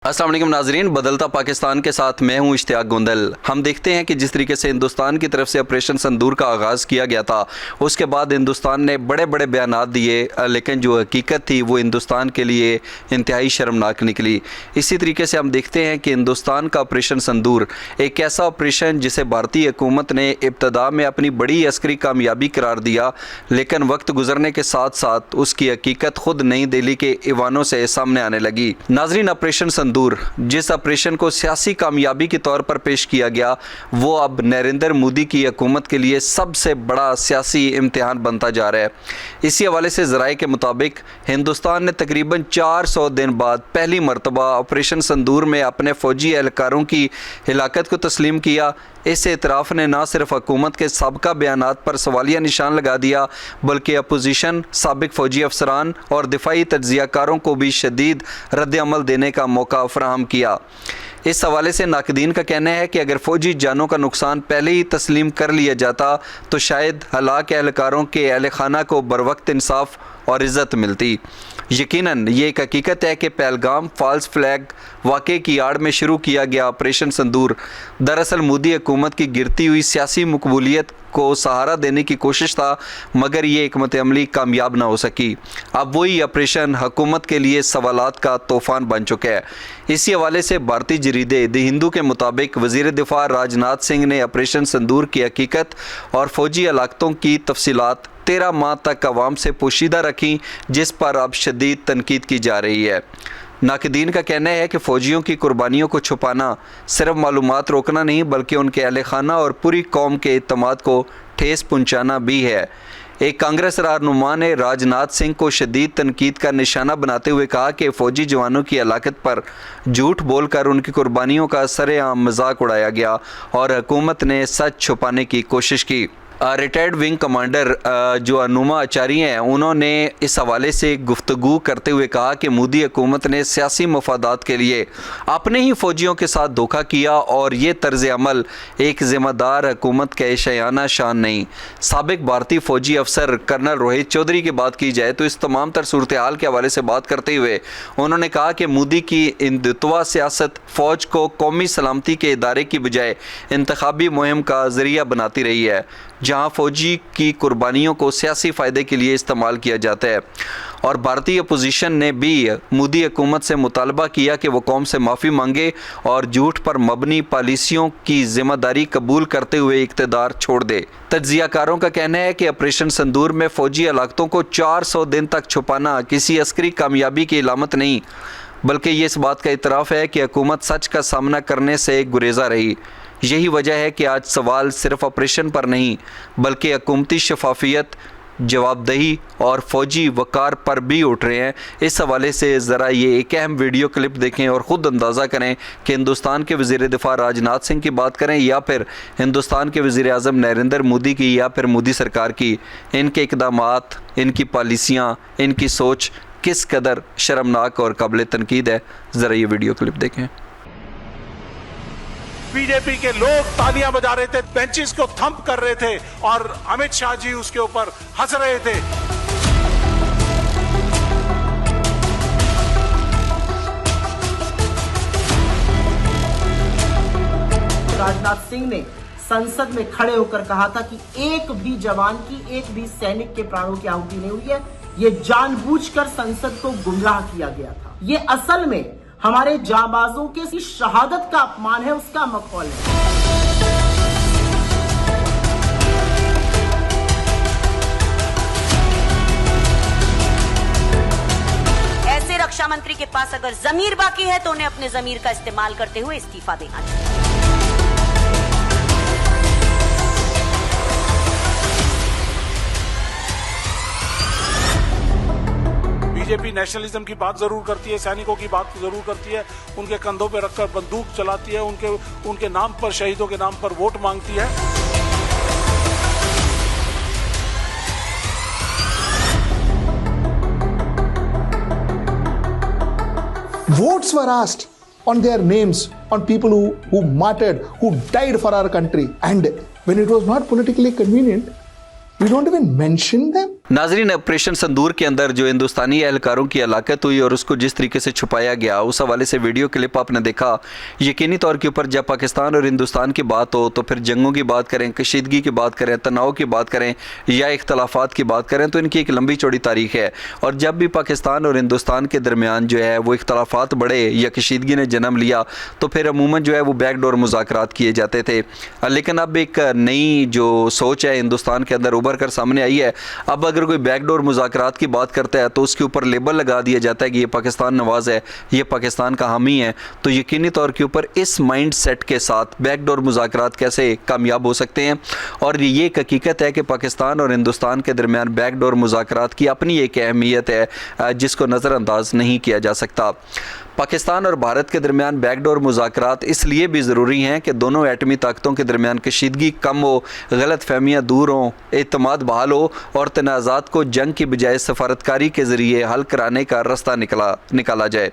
अस्सलाम वालेकुम नाजरीन, बदलता पाकिस्तान के साथ मैं हूं इश्तियाक गोंदल। हम देखते हैं कि जिस तरीके से हिंदुस्तान की तरफ से ऑपरेशन संदूर का आगाज़ किया गया था, उसके बाद हिंदुस्तान ने बड़े बड़े बयानात दिए, लेकिन जो हकीकत थी वो हिंदुस्तान के लिए इंतहाई शर्मनाक निकली। इसी तरीके से हम देखते हैं कि हिंदुस्तान का ऑपरेशन संदूर एक ऐसा ऑपरेशन जिसे भारतीय हुकूमत ने इब्तदा में अपनी बड़ी अस्करी कामयाबी करार दिया, लेकिन वक्त गुजरने के साथ साथ उसकी हकीकत खुद नई दिल्ली के ईवानों से सामने आने लगी। नाजरीन, ऑपरेशन संदूर जिस ऑपरेशन को सियासी कामयाबी के तौर पर पेश किया गया, वो अब नरेंद्र मोदी की हुकूमत के लिए सबसे बड़ा सियासी इम्तिहान बनता जा रहा है। इसी हवाले से ज़राए के मुताबिक हिंदुस्तान ने तकरीबन 400 दिन बाद पहली मरतबा ऑपरेशन संदूर में अपने फ़ौजी एहलकारों की हिलाकत को तस्लीम किया। इस एतराफ़ ने न सिर्फ हुकूमत के साबका बयानात पर सवालिया निशान लगा दिया, बल्कि अपोजिशन, साबिक फ़ौजी अफसरान और दिफाई तज्ज़ियाकारों को भी शदीद रद्द-ए-अमल देने का मौका फराहम किया। इस हवाले से नाकदीन का कहना है कि अगर फ़ौजी जानों का नुकसान पहले ही तस्लीम कर लिया जाता तो शायद हलाक एहलकारों के अहल खाना को बरवक्त इंसाफ और इज़्ज़त मिलती। यकीनन ये एक हकीकत है कि पहलगाम फॉल्स फ्लैग वाक़े की आड़ में शुरू किया गया ऑपरेशन संदूर दरअसल मोदी हुकूमत की गिरती हुई सियासी मकबूलियत को सहारा देने की कोशिश था, मगर ये हिकमत अमली कामयाब ना हो सकी। अब वही ऑपरेशन हुकूमत के लिए सवालात का तूफ़ान बन चुका है। इसी हवाले से भारतीय जरीदे द हिंदू के मुताबिक वज़ीर दिफा राजनाथ सिंह ने ऑपरेशन संदूर की हकीकत और फ़ौजी हलाकतों की तफसीलात 13 माह तक अवाम से पोशीदा रखी, जिस पर अब शदीद तनकीद की जा रही है। नाकदीन का कहना है कि फ़ौजियों की कुर्बानियों को छुपाना सिर्फ मालूमात रोकना नहीं, बल्कि उनके अहल खाना और पूरी कौम के इत्तमाद को ठेस पहुँचाना भी है। एक कांग्रेस रहनुमा ने राजनाथ सिंह को शदीद तनकीद का निशाना बनाते हुए कहा कि फ़ौजी जवानों की हलाकत पर झूठ बोलकर उनकी कुर्बानियों का सरेआम मजाक उड़ाया गया और हुकूमत ने सच छुपाने की कोशिश की। रिटायर्ड विंग कमांडर जो अनुमा आचार्य हैं, उन्होंने इस हवाले से गुफ्तगू करते हुए कहा कि मोदी हुकूमत ने सियासी मफादात के लिए अपने ही फ़ौजियों के साथ धोखा किया और ये तर्ज़ अमल एक ज़िम्मेदार हुकूमत का शयाना शान नहीं। साबिक भारतीय फ़ौजी अफसर कर्नल रोहित चौधरी की बात की जाए तो इस तमाम तर सूरत हाल के हवाले से बात करते हुए उन्होंने कहा कि मोदी की हिंदुत्वा सियासत फ़ौज को कौमी सलामती के इदारे की बजाय इंतखाबी मुहिम का ज़रिया बनाती रही है, जहां फ़ौजी की कुर्बानियों को सियासी फ़ायदे के लिए इस्तेमाल किया जाता है। और भारतीय अपोजिशन ने भी मोदी हुकूमत से मुतालबा किया कि वो कौम से माफ़ी मांगे और झूठ पर मबनी पॉलिसियों की ज़िम्मेदारी कबूल करते हुए इक़्तिदार छोड़ दे। तज्ज़ियाकारों का कहना है कि ऑपरेशन संदूर में फ़ौजी हलाकतों को 400 दिन तक छुपाना किसी अस्करी कामयाबी की इलामत नहीं, बल्कि ये इस बात का इतराफ़ है कि हुकूमत सच का सामना करने से गुरेज़ा रही। यही वजह है कि आज सवाल सिर्फ ऑपरेशन पर नहीं, बल्कि हुकूमती शफाफियत, जवाबदेही और फ़ौजी वक़ार पर भी उठ रहे हैं। इस हवाले से ज़रा ये एक अहम वीडियो क्लिप देखें और ख़ुद अंदाज़ा करें कि हिंदुस्तान के वज़ीर दिफा राजनाथ सिंह की बात करें या फिर हिंदुस्तान के वज़ीर आज़म नरेंद्र मोदी की या फिर मोदी सरकार की, इनके इक़दामात, इनकी पॉलिसियाँ, इनकी सोच किस कदर शर्मनाक और काबिल तनकीद है। ज़रा ये वीडियो क्लिप देखें। बीजेपी के लोग तालियां बजा रहे थे, बेंचेस को थंप कर रहे थे और अमित शाह जी उसके ऊपर हंस रहे थे। राजनाथ सिंह ने संसद में खड़े होकर कहा था कि एक भी जवान की, एक भी सैनिक के प्राणों की आहुति नहीं हुई है। ये जानबूझकर संसद को गुमराह किया गया था। ये असल में हमारे जाबाजों के शहादत का अपमान है, उसका मखौल है। ऐसे रक्षा मंत्री के पास अगर जमीर बाकी है तो उन्हें अपने जमीर का इस्तेमाल करते हुए इस्तीफा देना चाहिए। बीजेपी नेशनलिज्म की बात जरूर करती है, सैनिकों की बात जरूर करती है, उनके कंधों पे रखकर बंदूक चलाती है, उनके नाम पर, शहीदों के नाम पर वोट मांगती है। Votes were asked on their names, on people who martyred, who died for our country. And when it was not politically convenient, we don't even mention them. नाजरीन, ऑपरेशन संदूर के अंदर जो हिंदुस्तानी एहलकारों की हलाकत हुई और उसको जिस तरीके से छुपाया गया, उस हवाले से वीडियो क्लिप आपने देखा। यकीनी तौर के ऊपर जब पाकिस्तान और हिंदुस्तान की बात हो तो फिर जंगों की बात करें, कशीदगी की बात करें, तनाव की बात करें या इख्तलाफात की बात करें तो इनकी एक लंबी चौड़ी तारीख है। और जब भी पाकिस्तान और हिंदुस्तान के दरमियान जो है वो इख्तलाफात बढ़े या कशीदगी ने जन्म लिया तो फिर अमूमन जो है वो बैकडोर मुज़ाकरात किए जाते थे। लेकिन अब एक नई जो सोच है हिंदुस्तान के अंदर उभर कर सामने आई है। अब अगर कोई बैकडोर मुज़ाकरात की बात करता है तो उसके ऊपर लेबल लगा दिया जाता है कि ये पाकिस्तान नवाज है, ये पाकिस्तान का हामी है। तो यकीनी तौर के ऊपर इस माइंड सेट के साथ बैकडोर मुज़ाकरात कैसे कामयाब हो सकते हैं। और ये एक हकीकत है कि पाकिस्तान और हिंदुस्तान के दरमियान बैकडोर मुज़ाकरात की अपनी एक अहमियत है जिसको नज़रअंदाज नहीं किया जा सकता। पाकिस्तान और भारत के दरमियान बैकडोर मुज़ाकरात इसलिए भी ज़रूरी हैं कि दोनों एटमी ताकतों के दरमियान कशीदगी कम हो, गलत फहमियाँ दूर हों, एतमाद बहाल हो और तनाज़ात को जंग की बजाय सफारतकारी के ज़रिए हल कराने का रास्ता निकाला जाए।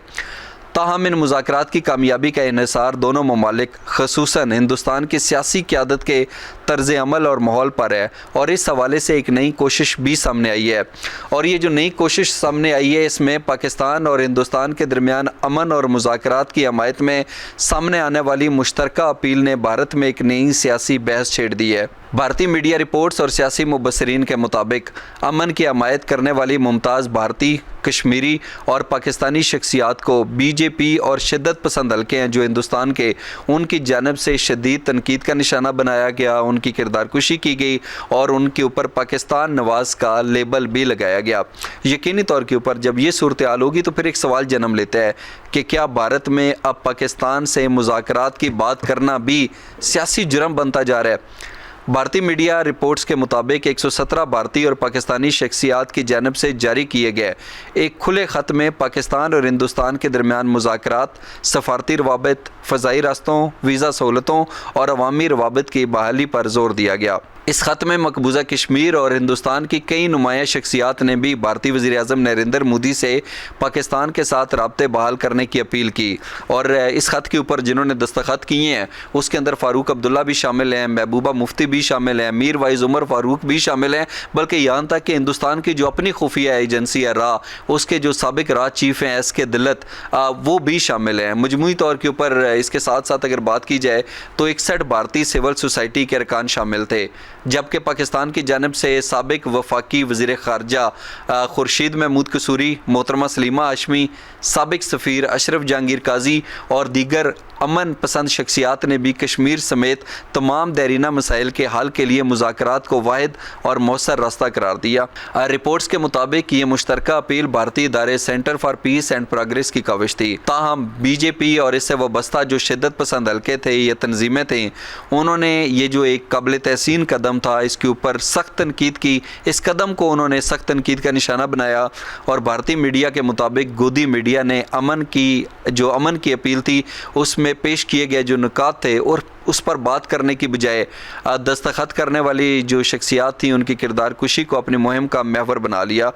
ताहम इन मुज़ाकरात की कामयाबी का इन्हिसार दोनों ममालिक ख़ुसूसन हिंदुस्तान की सियासी क़यादत के तर्ज़ अमल और माहौल पर है। और इस हवाले से एक नई कोशिश भी सामने आई है और ये जो नई कोशिश सामने आई है इसमें पाकिस्तान और हिंदुस्तान के दरमियान अमन और मुज़ाकरात की हमायत में सामने आने वाली मुश्तरका अपील ने भारत में एक नई सियासी बहस छेड़ दी है। भारतीय मीडिया रिपोर्ट्स और सियासी मुबस्सरीन के मुताबिक अमन की हमायत करने वाली मुमताज़ भारतीय, कश्मीरी और पाकिस्तानी शख्सियात को बीजेपी और शिद्दत पसंद हल्के हैं जो हिंदुस्तान के, उनकी जानब से शदीद तनकीद का निशाना बनाया गया, उनकी किरदार कुशी की गई और उनके ऊपर पाकिस्तान नवाज का लेबल भी लगाया गया। यकीनी तौर के ऊपर जब ये सूरत हाल होगी तो फिर एक सवाल जन्म लेता है कि क्या भारत में अब पाकिस्तान से मुज़ाकरात की बात करना भी सियासी जुर्म बनता जा रहा है। भारतीय मीडिया रिपोर्ट्स के मुताबिक 117 भारतीय और पाकिस्तानी शख्सियात की जानब से जारी किए गए एक खुले ख़त में पाकिस्तान और हिंदुस्तान के दरमियान मुज़ाकरात, सफारती रवाबित, फ़ज़ाई रास्तों, वीज़ा सहूलतों और अवामी रवाबित की बहाली पर जोर दिया गया। इस ख़त में मकबूजा कश्मीर और हिंदुस्तान की कई नुमाया शख्सियात ने भी भारतीय वज़ीर-ए-आज़म नरेंद्र मोदी से पाकिस्तान के साथ राब्ते बहाल करने की अपील की। और इस ख़त के ऊपर जिन्होंने दस्तखत किए हैं उसके अंदर फ़ारूक अब्दुल्ला भी शामिल हैं, महबूबा मुफ्ती भी शामिल हैं, मीर वाइज़ उमर फ़ारूक भी शामिल हैं, बल्कि यहाँ तक कि हिंदुस्तान की जो अपनी खुफिया एजेंसी है रा, उसके जो साबिक रा चीफ़ हैं एस के दिलत, वो भी शामिल हैं। मजमूई तौर के ऊपर इसके साथ साथ अगर बात की जाए तो 61 भारतीय सिविल सोसाइटी के अरकान शामिल थे, जबकि पाकिस्तान की जानब से साबिक वफाकी वज़ीर ख़ारजा खुर्शीद महमूद कसूरी, मोहतरमा सलीमा हाशमी, साबिक सफ़ीर अशरफ जहांगीर काजी और दीगर अमन पसंद शख्सियात ने भी कश्मीर समेत तमाम दैरीना मसाइल के हल के लिए मुज़ाकरात को वाहिद और मौसर रास्ता करार दिया। रिपोर्ट्स के मुताबिक ये मुश्तरका अपील भारतीय इदारे centre for piece and progress की काविश थी। ताहम बीजेपी और इससे वाबस्ता जो शिद्दत पसंद हल्के थे या तंजीमें थीं, उन्होंने ये जो एक काबिल तहसीन कदम था इसके ऊपर सख्त तनकीद की। इस कदम को उन्होंने सख्त तनकीद का निशाना बनाया और भारतीय मीडिया के मुताबिक गोदी मीडिया ने अमन की अपील थी उसमें पेश किए गए जो नुकात थे और उस पर बात करने की बजाय दस्तखत करने वाली जो शख्सियात थी उनकी किरदार कुशी को अपनी मुहिम का महवर बना लिया।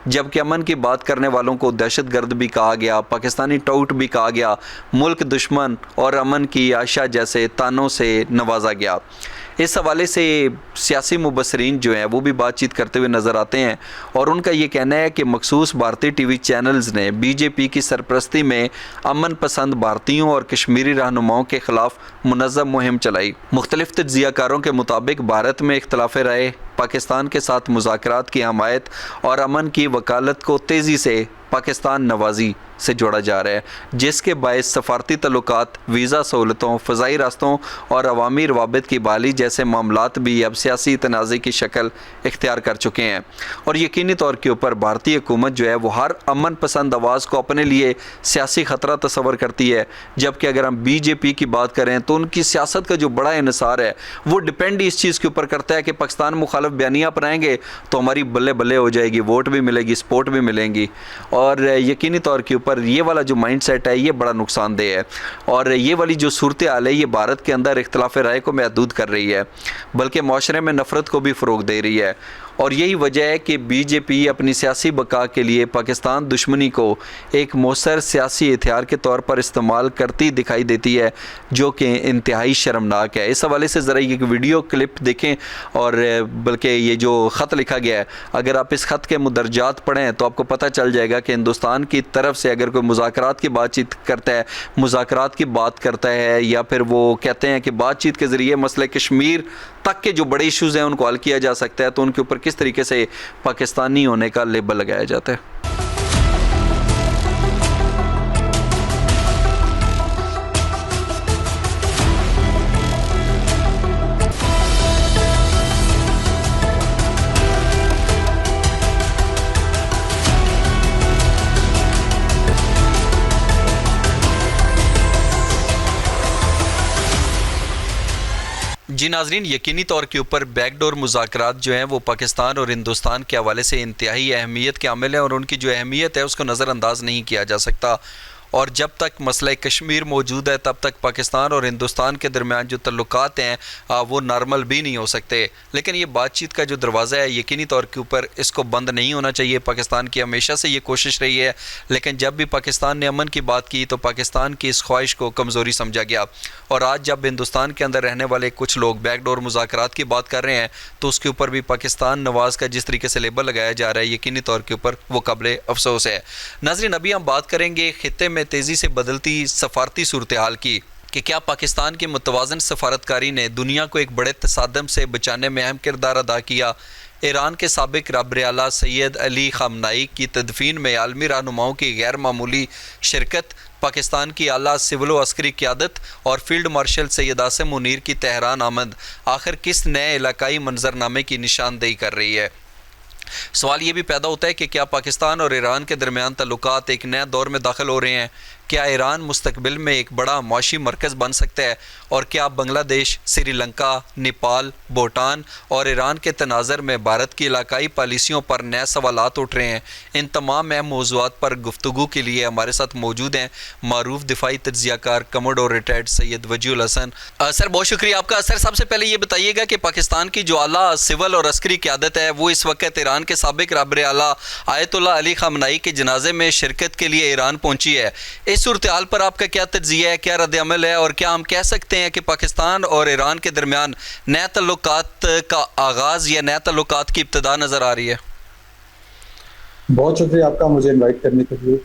जबकि अमन की बात करने वालों को दहशतगर्द भी कहा गया, पाकिस्तानी टाउट भी कहा गया, मुल्क दुश्मन और अमन की आशा जैसे तानों से नवाजा गया। इस हवाले से सियासी मुबस्सरीन जो हैं वो भी बातचीत करते हुए नज़र आते हैं और उनका ये कहना है कि मखसूस भारतीय टीवी चैनल्स ने बीजेपी की सरपरस्ती में अमन पसंद भारतीयों और कश्मीरी रहनुमाओं के ख़िलाफ़ मुनज़्ज़म मुहिम चलाई। मुख्तलिफ तज्ज़ियाकारों के मुताबिक भारत में इख्तलाफ़ राय पाकिस्तान के साथ मुज़ाकरात की हमायत और अमन की वकालत को तेज़ी से पाकिस्तान नवाजी से जोड़ा जा रहा है, जिसके बायस सफारती तल्लुकात, वीज़ा सहूलतों, फ़ज़ाई रास्तों और अवामी रवाबित की बहाली जैसे मामलात भी अब सियासी तनाज़े की शक्ल इख्तियार कर चुके हैं। और यकीनी तौर के ऊपर भारतीय हुकूमत जो है वो हर अमन पसंद आवाज़ को अपने लिए सियासी ख़तरा तस्वर करती है, जबकि अगर हम बीजेपी की बात करें तो उनकी सियासत का जो बड़ा इन्हिसार है वो डिपेंड इस चीज़ के ऊपर करता है कि पाकिस्तान मुखालिफ बयानियाँ अपनाएंगे तो हमारी बल्ले बल्ले हो जाएगी, वोट भी मिलेगी, सपोर्ट भी मिलेंगी। और यकीनी तौर के ऊपर ये वाला जो माइंड सेट है ये बड़ा नुकसानदेह है और ये वाली जो सूरत हाल है ये भारत के अंदर इख्तलाफ राय को महदूद कर रही है, बल्कि माशरे में नफ़रत को भी फ़रोग दे रही है। और यही वजह है कि बीजेपी अपनी सियासी बका के लिए पाकिस्तान दुश्मनी को एक मौसर सियासी हथियार के तौर पर इस्तेमाल करती दिखाई देती है, जो कि इंतहाई शर्मनाक है। इस हवाले से ज़रा एक वीडियो क्लिप देखें और बल्कि ये जो ख़त लिखा गया है, अगर आप इस ख़त के मुदर्जात पढ़ें तो आपको पता चल जाएगा कि हिंदुस्तान की तरफ से अगर कोई मुज़ाकरात की बातचीत करता है, मुज़ाकरात की बात करता है, या फिर वो कहते हैं कि बातचीत के ज़रिए मसले कश्मीर तक के जो बड़े इश्यूज़ हैं उनको हल किया जा सकता है, तो उनके ऊपर किस तरीके से पाकिस्तानी होने का लेबल लगाया जाता है। जी नाजरीन, यकीनी तौर के ऊपर बैकडोर मुज़ाकरात जो हैं वो पाकिस्तान और हिंदुस्तान के हवाले से इंतहाई अहमियत के हामिल हैं और उनकी जो अहमियत है उसको नज़रअंदाज नहीं किया जा सकता। और जब तक मसला कश्मीर मौजूद है तब तक पाकिस्तान और हिंदुस्तान के दरमियान जो तल्लुकात हैं वो नॉर्मल भी नहीं हो सकते। लेकिन ये बातचीत का जो दरवाज़ा है यकीनी तौर के ऊपर इसको बंद नहीं होना चाहिए। पाकिस्तान की हमेशा से ये कोशिश रही है, लेकिन जब भी पाकिस्तान ने अमन की बात की तो पाकिस्तान की इस ख्वाहिश को कमज़ोरी समझा गया। और आज जब हिंदुस्तान के अंदर रहने वाले कुछ लोग बैकडोर मुज़ाकरात की बात कर रहे हैं तो उसके ऊपर भी पाकिस्तान नवाज़ का जिस तरीके से लेबल लगाया जा रहा है यकीनी तौर के ऊपर वो काबिल अफसोस है। नाज़रीन, अभी हम बात करेंगे खित्ते में तेज़ी से बदलती सफारती सूरत हाल की कि क्या पाकिस्तान की मुतवाज़न सफारतकारी ने दुनिया को एक बड़े तसादम से बचाने में अहम किरदार अदा किया। ईरान के साबिक रहबर आला सैयद अली ख़ामनेई की तदफीन में आलमी रहनुमाओं की गैर मामूली शिरकत, पाकिस्तान की आला सिविल व अस्करी क़यादत और फील्ड मार्शल सैयद आसिम मुनीर की तेहरान आमद आखिर किस नए इलाकाई मंजरनामे की निशानदेही कर रही है। सवाल ये भी पैदा होता है कि क्या पाकिस्तान और ईरान के दरमियान ताल्लुकात एक नए दौर में दाखिल हो रहे हैं। क्या ईरान मुस्तकबिल में एक बड़ा माशी मरकज़ बन सकता है और क्या बांग्लादेश, श्रीलंका, नेपाल, भूटान और ईरान के तनाज़र में भारत की इलाकाई पॉलिसियों पर नए सवालात उठ रहे हैं। इन तमाम अहम मौज़ूआत पर गुफ्तगू के लिए हमारे साथ मौजूद हैं मारूफ दिफाई तज्ज़ियाकार commodore retired Syed Wajiul Hasan. Sir, बहुत शुक्रिया आपका। सर, सबसे पहले ये बताइएगा कि पाकिस्तान की जो आला सिविल और अस्करी क़यादत है वो इस वक्त ईरान के साबिक रहबर आला आयतुल्लाह अली ख़ामनेई के जनाजे में शिरकत के लिए ईरान पहुँची है। इस सूरत हाल पर आपका क्या तज्ज़िया है, क्या रद्द-ए-अमल है और क्या हम कह सकते हैं कि पाकिस्तान और ईरान के दरमियान नए तल्लुकात का आगाज़ या नए तल्लुकात की इब्तिदा नज़र आ रही है? बहुत शुक्रिया आपका मुझे इनवाइट करने के लिए।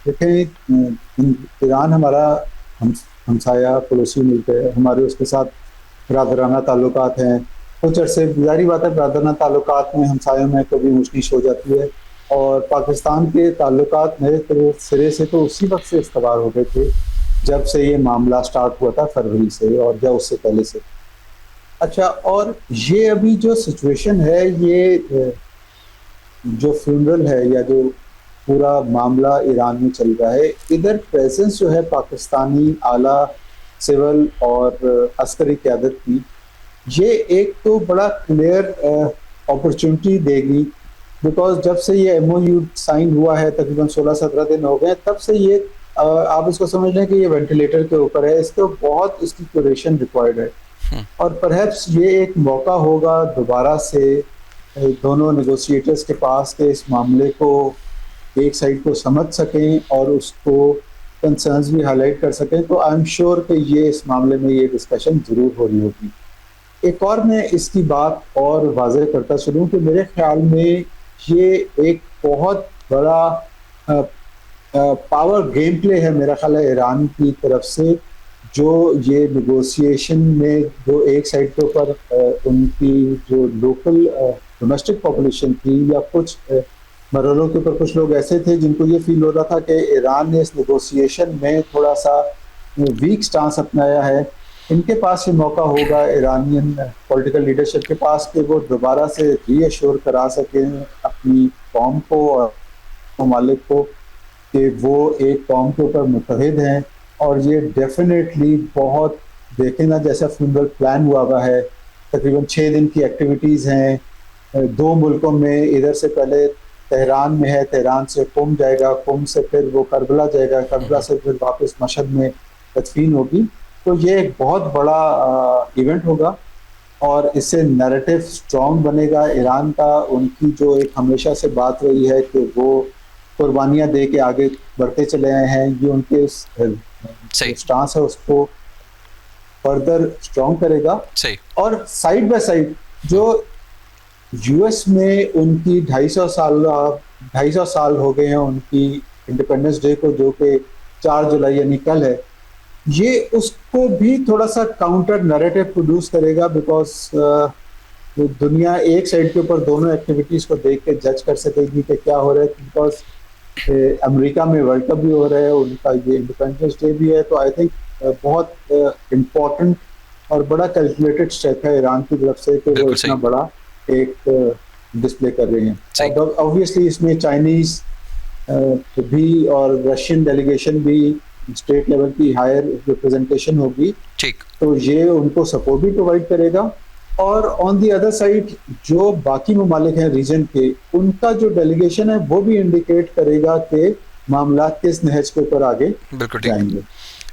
देखें, ईरान हमारा हमसाया पड़ोसी मुल्क है, हमारे उसके साथ बरादराना ताल्लुकात हैं। कुछ अर्से जारी बात है, बरादराना ताल्लुकात में हमसायों में कभी मुश्किल हो जाती है और पाकिस्तान के ताल्लुकात नए सिरे से तो उसी वक्त से इस्तवार हो गए थे जब से ये मामला स्टार्ट हुआ था, फरवरी से, और या उससे पहले से। अच्छा, और ये अभी जो सिचुएशन है, ये जो फ्यूनरल है या जो पूरा मामला ईरान में चल रहा है, इधर प्रेजेंस जो है पाकिस्तानी आला सिविल और अस्करी क़यादत की, ये एक तो बड़ा क्लियर अपॉर्चुनिटी देगी। बिकॉज जब से ये MOU साइन हुआ है, तकरीबन 16-17 दिन हो गए, तब से ये आप इसको समझ लें कि ये वेंटिलेटर के ऊपर है, इसको बहुत इसकी क्यूरेशन रिक्वायर्ड है। और परहैप्स ये एक मौका होगा दोबारा से दोनों नेगोशिएटर्स के पास के इस मामले को एक साइड को समझ सकें और उसको कंसर्न्स भी हाईलाइट कर सकें। तो आई एम श्योर कि ये इस मामले में ये डिस्कशन ज़रूर हो रही होगी। एक और मैं इसकी बात और वाज़ेह करता चलूँ कि मेरे ख्याल में ये एक बहुत बड़ा पावर गेम प्ले है मेरा ख्याल है ईरान की तरफ से, जो ये नेगोशिएशन में जो एक साइड के ऊपर उनकी जो लोकल डोमेस्टिक पॉपुलेशन थी या कुछ मरहलों के ऊपर कुछ लोग ऐसे थे जिनको ये फील हो रहा था कि ईरान ने इस नेगोशिएशन में थोड़ा सा वीक स्टांस अपनाया है, इनके पास ये मौका होगा ईरानियन पॉलिटिकल लीडरशिप के पास कि वो दोबारा से रीअश्योर करा सकें अपनी कौम को और ममालिक को कि वो एक कौम के ऊपर मुत्तहिद हैं। और ये डेफिनेटली बहुत देखें ना, जैसा फ्यूनरल प्लान हुआ है, तकरीबन 6 दिन की एक्टिविटीज़ हैं 2 मुल्कों में। इधर से पहले तेहरान में है, तेहरान से कुम जाएगा, कुम से फिर वो करबला जाएगा, करबला से फिर वापस मशहद में तदफीन होगी। तो ये एक बहुत बड़ा इवेंट होगा और इससे नैरेटिव स्ट्रॉन्ग बनेगा ईरान का। उनकी जो एक हमेशा से बात रही है कि वो कुर्बानियां दे के आगे बढ़ते चले आए हैं, ये उनके सही स्टांस है उसको फर्दर स्ट्रॉन्ग करेगा। सही। और साइड बाय साइड जो यूएस में उनकी 250 साल हो गए हैं उनकी इंडिपेंडेंस डे को, जो कि 4 जुलाई यानी कल है, ये उसको भी थोड़ा सा काउंटर नैरेटिव प्रोड्यूस करेगा। बिकॉज दुनिया एक साइड के ऊपर दोनों एक्टिविटीज को देख के जज कर सकेगी कि क्या हो रहा है। बिकॉज अमेरिका में वर्ल्ड कप भी हो रहा है, उनका ये इंडिपेंडेंस डे भी है, तो आई थिंक बहुत इम्पोर्टेंट और बड़ा कैलकुलेटेड स्टेप है ईरान की तरफ से कि वो इतना बड़ा एक डिस्प्ले कर रहे हैं। ऑब्वियसली इसमें चाइनीज भी और रशियन डेलीगेशन भी स्टेट लेवल की हायर रिप्रेजेंटेशन होगी, ठीक, तो ये उनको सपोर्ट भी प्रोवाइड करेगा। और ऑन दी अदर साइड जो बाकी ममालिक हैं रीजन के, उनका जो डेलीगेशन है वो भी इंडिकेट करेगा कि मामलात किस नहज के ऊपर आगे जाएंगे।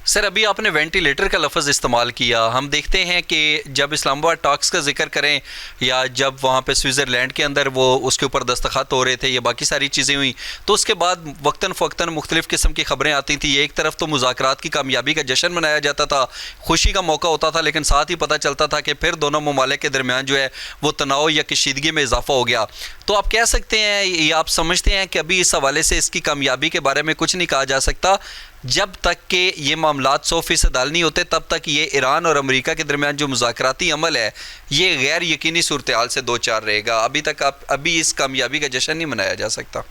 सर, अभी आपने वेंटिलेटर का लफ्ज़ इस्तेमाल किया। हम देखते हैं कि जब इस्लामाबाद टॉक्स का जिक्र करें या जब वहाँ पे स्विट्ज़रलैंड के अंदर वो उसके ऊपर दस्तखत हो रहे थे, ये बाकी सारी चीज़ें हुई, तो उसके बाद वक्तन फ़वक्तन मुख्तलिफ़ किस्म की ख़बरें आती थी। एक तरफ तो मुज़ाकरात की कामयाबी का जश्न मनाया जाता था, खुशी का मौका होता था, लेकिन साथ ही पता चलता था कि फिर दोनों ममालिक के दरमियान जो है वो तनाव या कशीदगी में इजाफा हो गया। तो आप कह सकते हैं या आप समझते हैं कि अभी इस हवाले से इसकी कामयाबी के बारे में कुछ नहीं कहा जा सकता, जब तक कि ये मामलात 100% हल नहीं होते, तब तक ये ईरान और अमेरिका के दरमियान जो मुज़ाकराती अमल है ये गैर यकीनी सूरत हाल से दो चार रहेगा। अभी तक अभी इस कामयाबी का जश्न नहीं मनाया जा सकता।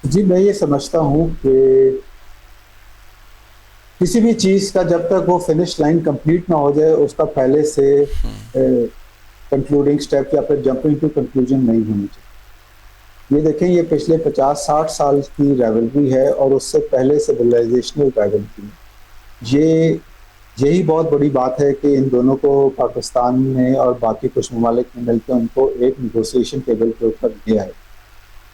जी, मैं ये समझता हूँ कि किसी भी चीज़ का जब तक वो फिनिश लाइन कंप्लीट ना हो जाए, उसका पहले से कंक्लूडिंग स्टेप या फिर जंपिंग टू कंक्लूजन नहीं होनी चाहिए। ये देखें, ये पिछले 50-60 साल की राइवलरी है और उससे पहले सिविलाइजेशनल राइवलरी। यही बहुत बड़ी बात है कि इन दोनों को पाकिस्तान ने और बाकी कुछ ममालिक ने मिलकर उनको एक नेगोशिएशन टेबल के ऊपर दिया है।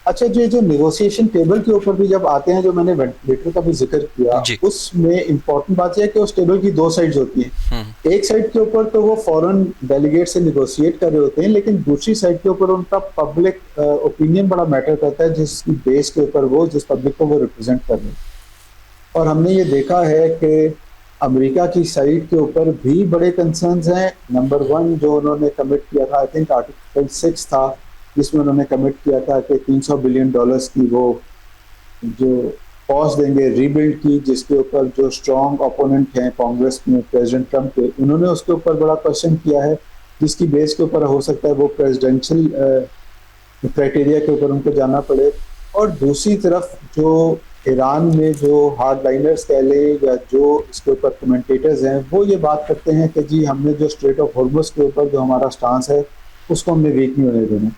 अच्छा, जो नेगोशिएशन टेबल के ऊपर भी जब आते हैं, जो मैंने वेंटिलेटर का भी जिक्र किया, उसमें इम्पोर्टेंट बात यह है कि उस टेबल की 2 साइड्स होती हैं। एक साइड के ऊपर तो वो फॉरेन डेलीगेट से नेगोशिएट कर रहे होते हैं, लेकिन दूसरी साइड के ऊपर उनका पब्लिक ओपिनियन बड़ा मैटर करता है, जिसकी बेस के ऊपर वो जिस पब्लिक को वो रिप्रेजेंट कर रहे हैं। और हमने ये देखा है कि अमेरिका की साइड के ऊपर भी बड़े कंसर्न्स हैं। नंबर 1 जो उन्होंने कमिट किया था, आई थिंक आर्टिकल 6 था, जिसमें उन्होंने कमिट किया था कि $300 बिलियन की वो जो कॉस्ट देंगे रीबिल्ड की, जिसके ऊपर जो स्ट्रॉन्ग ओपोनेंट हैं कांग्रेस में प्रेसिडेंट ट्रम्प के, उन्होंने उसके ऊपर बड़ा क्वेश्चन किया है, जिसकी बेस के ऊपर हो सकता है वो प्रेसिडेंशियल क्राइटेरिया के ऊपर उनको जाना पड़े। और दूसरी तरफ जो ईरान में जो हार्ड लाइनर्स कह लें या जो इसके ऊपर कमेंटेटर्स हैं, वो ये बात करते हैं कि जी हमने जो स्ट्रेट ऑफ हॉर्मुज़ के ऊपर जो हमारा स्टांस है उसको हमने वीक नहीं होने देना।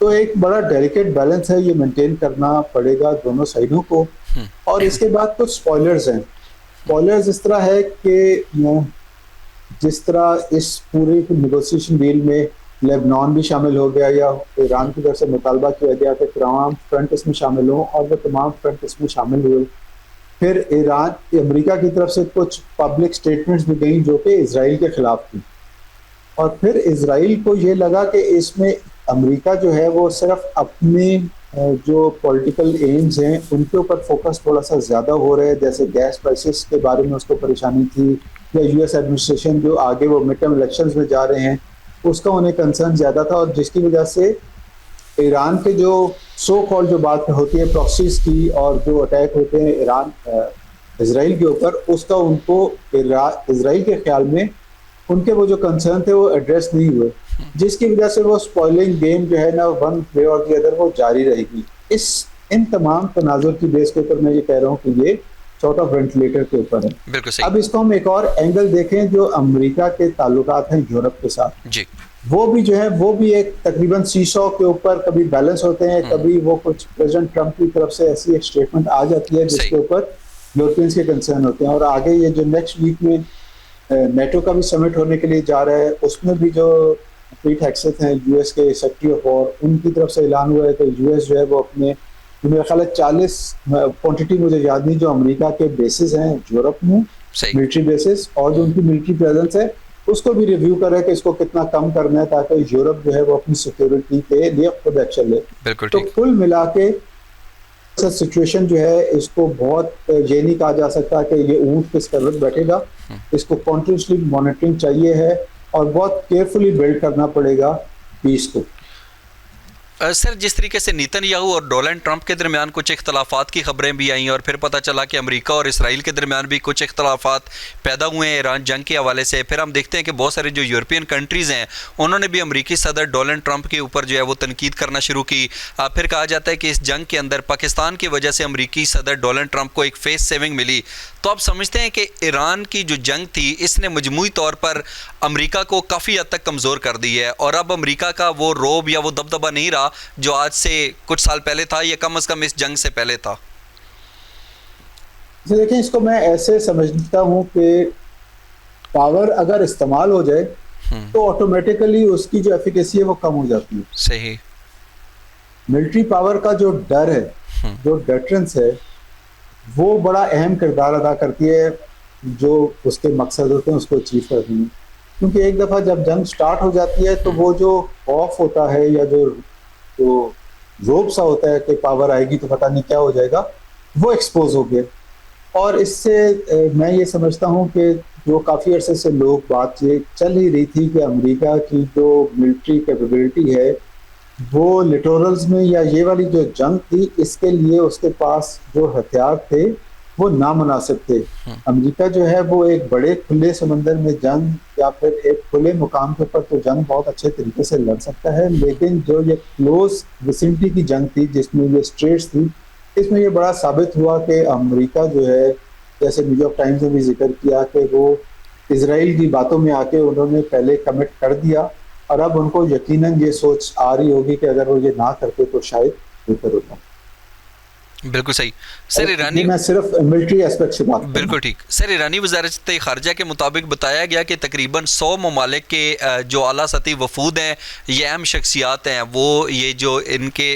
तो एक बड़ा डेलिकेट बैलेंस है, ये मेंटेन करना पड़ेगा दोनों साइडों को। और इसके बाद कुछ स्पॉयलर्स हैं। स्पॉयलर्स इस तरह है कि जिस तरह इस पूरे नेगोशिएशन डील में लेबनान भी शामिल हो गया, या ईरान की तरफ से मुतालबा किया गया कि तमाम फ्रंट इसमें शामिल हों, और वो तमाम फ्रंट इसमें शामिल हुए। फिर अमेरिका की तरफ से कुछ पब्लिक स्टेटमेंट्स भी गई जो कि इजराइल के खिलाफ थी। और फिर इजराइल को ये लगा कि इसमें अमेरिका जो है वो सिर्फ अपने जो पॉलिटिकल एम्स हैं उनके ऊपर फोकस थोड़ा सा ज़्यादा हो रहा है। जैसे गैस प्राइसेस के बारे में उसको परेशानी थी, या यूएस एडमिनिस्ट्रेशन जो आगे वो मिड टर्म इलेक्शंस में जा रहे हैं उसका उन्हें कंसर्न ज़्यादा था, और जिसकी वजह से ईरान के जो सो कॉल जो बात होती है प्रॉक्सीज की और जो अटैक होते हैं ईरान इजराइल के ऊपर, उसका उनको इजराइल के ख्याल में उनके वो जो कंसर्न थे वो एड्रेस नहीं हुए, जिसकी वजह से वो स्पॉइलिंग गेम जो है ना वन वे और दी अदर वो जारी रहेगी। इन तमाम तनाजुर की बेस के ऊपर मैं ये कह रहा हूँ कि ये सॉर्ट ऑफ वेंटिलेटर के ऊपर है। अब इसको हम एक और एंगल देखें, जो अमेरिका के ताल्लुकात हैं यूरोप के साथ जी, वो भी जो है वो भी एक तकरीबन सीसॉ के ऊपर कभी बैलेंस होते हैं, कभी वो कुछ प्रेसिडेंट ट्रम्प की तरफ से ऐसी एक स्टेटमेंट आ जाती है जिसके ऊपर यूरोपियंस के कंसर्न होते हैं। और आगे ये जो नेक्स्ट वीक में नेटो का भी समिट होने के लिए जा रहा है, उसमें भी जो पीट हेग्सेथ हैं यूएस के सेक्रेटरी ऑफ वॉर, उनकी तरफ से ऐलान हुआ है कि यूएस जो है वो अपने मेरा ख्याल है 40 क्वांटिटी मुझे याद नहीं, जो अमेरिका के बेसिस हैं यूरोप में मिलिट्री बेसिस, और जो उनकी मिलिट्री प्रेजेंस है उसको भी रिव्यू करे कि इसको कितना कम करना है, ताकि यूरोप जो है वो अपनी सिक्योरिटी के लिए खुद एक्शन ले। बिल्कुल तो ठीक। कुल मिला के सिचुएशन जो है, इसको बहुत ये नहीं कहा जा सकता कि ये ऊंट किस पर बैठेगा। इसको कॉन्टिन्यूसली मॉनिटरिंग चाहिए है और बहुत केयरफुली बिल्ड करना पड़ेगा पीस को। सर, जिस तरीके से नेतन्याहू और डोनाल्ड ट्रंप के दरमियान कुछ इख्तलाफात की खबरें भी आई और फिर पता चला कि अमेरिका और इसराइल के दरमियान भी कुछ इख्तलाफात पैदा हुए हैं ईरान जंग के हवाले से। फिर हम देखते हैं कि बहुत सारे जो यूरोपियन कंट्रीज़ हैं उन्होंने भी अमेरिकी सदर डोनाल्ड ट्रंप के ऊपर जो है वो तनकीद करना शुरू की। फिर कहा जाता है कि इस जंग के अंदर पाकिस्तान की वजह से अमेरिकी सदर डोनाल्ड ट्रंप को एक फेस सेविंग मिली। तो आप समझते हैं कि ईरान की जो जंग थी इसने मजमूई तौर पर अमेरिका को काफ़ी हद तक कमज़ोर कर दी है और अब अमेरिका का वो रोब या वो दबदबा नहीं रहा जो आज से कुछ साल पहले था या कम से कम इस जंग से पहले था? देखिए, इसको मैं ऐसे समझता हूँ कि पावर अगर इस्तेमाल हो जाए तो ऑटोमेटिकली उसकी जो एफिकेसी है वो कम हो जाती है। सही। मिलिट्री पावर का जो डर है, जो डेटरेंस है, वो बड़ा अहम किरदार अदा करती है जो उसके मकसद होते हैं उसको अचीव करने में। क्योंकि एक दफ़ा जब जंग स्टार्ट हो जाती है तो वो जो खौफ होता है या जो रोब सा होता है कि पावर आएगी तो पता नहीं क्या हो जाएगा, वो एक्सपोज हो गया। और इससे मैं ये समझता हूँ कि जो काफ़ी अरसे से लोग बात ये चल ही रही थी कि अमेरिका की जो मिलिट्री कैपेबिलिटी है वो लिटोरल्स में या ये वाली जो जंग थी इसके लिए उसके पास जो हथियार थे वो नामुनासिब थे। अमेरिका जो है वो एक बड़े खुले समंदर में जंग या फिर एक खुले मुकाम के ऊपर तो जंग बहुत अच्छे तरीके से लड़ सकता है, लेकिन जो ये क्लोज विसिनिटी की जंग थी जिसमें ये स्ट्रेट्स थी, इसमें ये बड़ा साबित हुआ कि अमेरिका जो है, जैसे न्यूयॉर्क टाइम्स ने भी जिक्र किया कि वो इजराइल की बातों में आके उन्होंने पहले कमिट कर दिया और अब उनको यकीनन ये सोच आ रही होगी कि अगर वो ये ना करते तो शायद बेहतर होता। बिल्कुल सही। सर, ईरानी, मैं सिर्फ मिलिट्री एस्पेक्ट से बात, बिल्कुल ठीक। सर, ईरानी वज़ारत ख़ारजा के मुताबिक बताया गया कि तकरीबन 100 ममालिक के जो आला सतही वफूद हैं, ये अहम शख्सियात हैं, वो ये जो इनके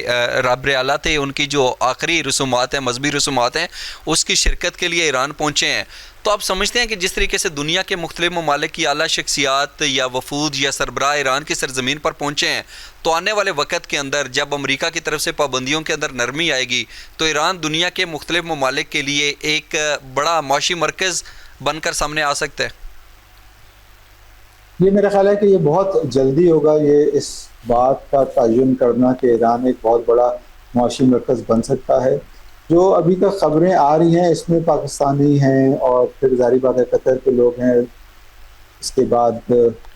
रबरे आला थे उनकी जो आखिरी रसूमात हैं, मजहबी रसूमात हैं, उसकी शिरकत के लिए ईरान पहुँचे हैं। तो आप समझते हैं कि जिस तरीके से दुनिया के मुख्तलिफ ममालिक की आला शख्सियात या वफूद या सरबराह ईरान की सरजमीन पर पहुँचे हैं, तो आने वाले वक़्त के अंदर जब अमेरिका की तरफ से पाबंदियों के अंदर नरमी आएगी तो ईरान दुनिया के मुख्तलिफ ममालिक के लिए एक बड़ा माशी मरकज़ बनकर सामने आ सकता है। ये मेरा ख्याल है कि ये बहुत जल्दी होगा, ये इस बात का तयन करना कि ईरान एक बहुत बड़ा माशी मरकज़ बन सकता है। जो अभी तक खबरें आ रही हैं इसमें पाकिस्तानी हैं और फिर जारी बात है कतर के लोग हैं, इसके बाद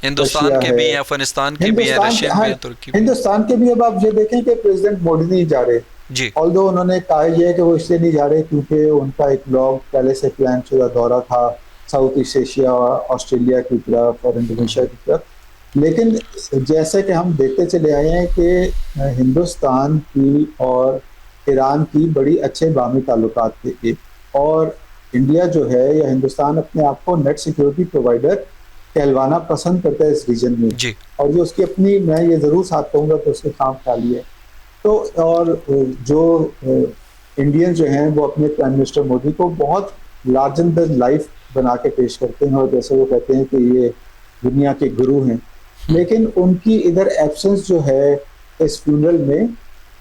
हिंदुस्तान के भी हैं, अफगानिस्तान के भी हैं, रशियन भी हैं, तुर्की भी। हिंदुस्तान के भी। अब आप ये देखें कि प्रेसिडेंट मोदी नहीं जा रहे जी, ऑल्दो उन्होंने कहा है कि वो इसलिए नहीं जा रहे क्योंकि उनका एक लॉन्ग पहले से प्लान शुदा दौरा था साउथ ईस्ट एशिया, ऑस्ट्रेलिया की तरफ और इंडोनेशिया की तरफ। लेकिन जैसे कि हम देखते चले आए हैं कि हिंदुस्तान की और ईरान की बड़ी अच्छे बामी ताल्लुकात थे और इंडिया जो है या हिंदुस्तान अपने आप को नेट सिक्योरिटी प्रोवाइडर कहलवाना पसंद करता है इस रीजन में जी। और ये उसकी अपनी, मैं ये ज़रूर साथ कहूँगा कि उसके काम ख्याली है। तो और जो इंडियन जो हैं वो अपने प्राइम मिनिस्टर मोदी को बहुत लार्जर देन लाइफ बना के पेश करते हैं और जैसे वो कहते हैं कि ये दुनिया के गुरु हैं, लेकिन उनकी इधर एब्सेंस जो है इस फ्यूनरल में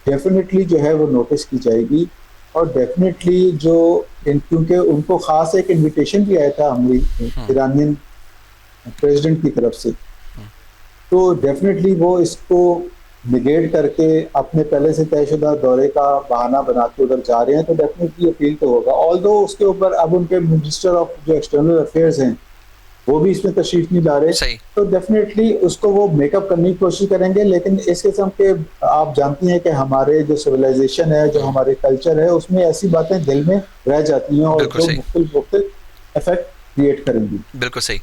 डेफिनेटली जो है वो नोटिस की जाएगी और डेफिनेटली जो क्योंकि उनको खास एक इनविटेशन भी आया था ईरानियन प्रेसिडेंट की तरफ से, तो डेफिनेटली वो इसको निगेट करके अपने पहले से तयशुदा दौरे का बहाना बना के उधर जा रहे हैं, तो डेफिनेटली अपील तो होगा। ऑल्दो उसके ऊपर अब उनके मिनिस्टर ऑफ जो एक्सटर्नल अफेयर्स हैं वो भी इसमें तशरीफ नहीं ला रहे, तो डेफिनेटली उसको वो मेकअप करने की कोशिश करेंगे। लेकिन इस किस्म के आप जानती हैं कि हमारे जो सिविलाइजेशन है, जो हमारे कल्चर है, उसमें ऐसी बातें दिल में रह जाती हैं और जो मुख्तलिफ इफेक्ट क्रिएट करेंगी। बिल्कुल सही।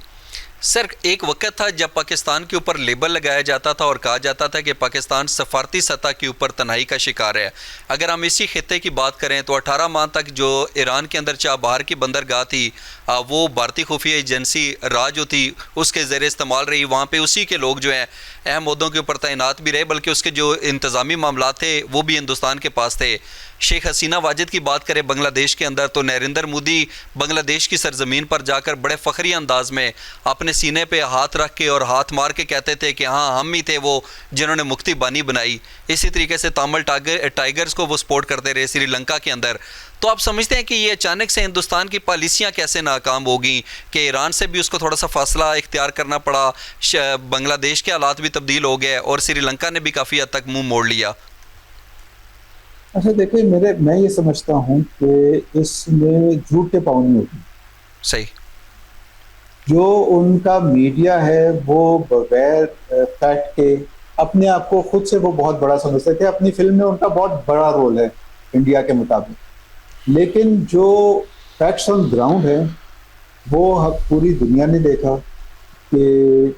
सर, एक वक्त था जब पाकिस्तान के ऊपर लेबल लगाया जाता था और कहा जाता था कि पाकिस्तान सफारती सतह के ऊपर तनाई का शिकार है। अगर हम इसी खित्ते की बात करें तो 18 माह तक जो ईरान के अंदर चाबहार की बंदरगाह थी वो भारतीय खुफिया एजेंसी राज जो थी उसके ज़रिए इस्तेमाल रही। वहाँ पे उसी के लोग जो हैं अहम ओहदों के ऊपर तैनात भी रहे, बल्कि उसके जो इंतज़ामी मामला थे वो भी हिंदुस्तान के पास थे। शेख हसीना वाजिद की बात करें बांग्लादेश के अंदर तो नरेंद्र मोदी बांग्लादेश की सरजमीन पर जाकर बड़े फ़खरी अंदाज में अपने सीने पे हाथ रख के और हाथ मार के कहते थे कि हाँ हम ही थे वो जिन्होंने मुक्ति बानी बनाई। इसी तरीके से तामिल टाइगर्स को वो सपोर्ट करते रहे श्रीलंका के अंदर। तो आप समझते हैं कि ये अचानक से हिंदुस्तान की पॉलिसियाँ कैसे नाकाम होगी कि ईरान से भी उसको थोड़ा सा फासला इख्तियार करना पड़ा, बांग्लादेश के हालात भी तब्दील हो गए और श्रीलंका ने भी काफ़ी हद तक मुंह मोड़ लिया। अच्छा देखिए, मैं ये समझता हूँ कि इसमें झूठ के पाँव नहीं होती। सही। जो उनका मीडिया है वो बगैर फैक्ट के अपने आप को खुद से वो बहुत बड़ा समझते थे। अपनी फिल्म में उनका बहुत बड़ा रोल है इंडिया के मुताबिक, लेकिन जो फैक्ट्स ऑन ग्राउंड है वो पूरी दुनिया ने देखा कि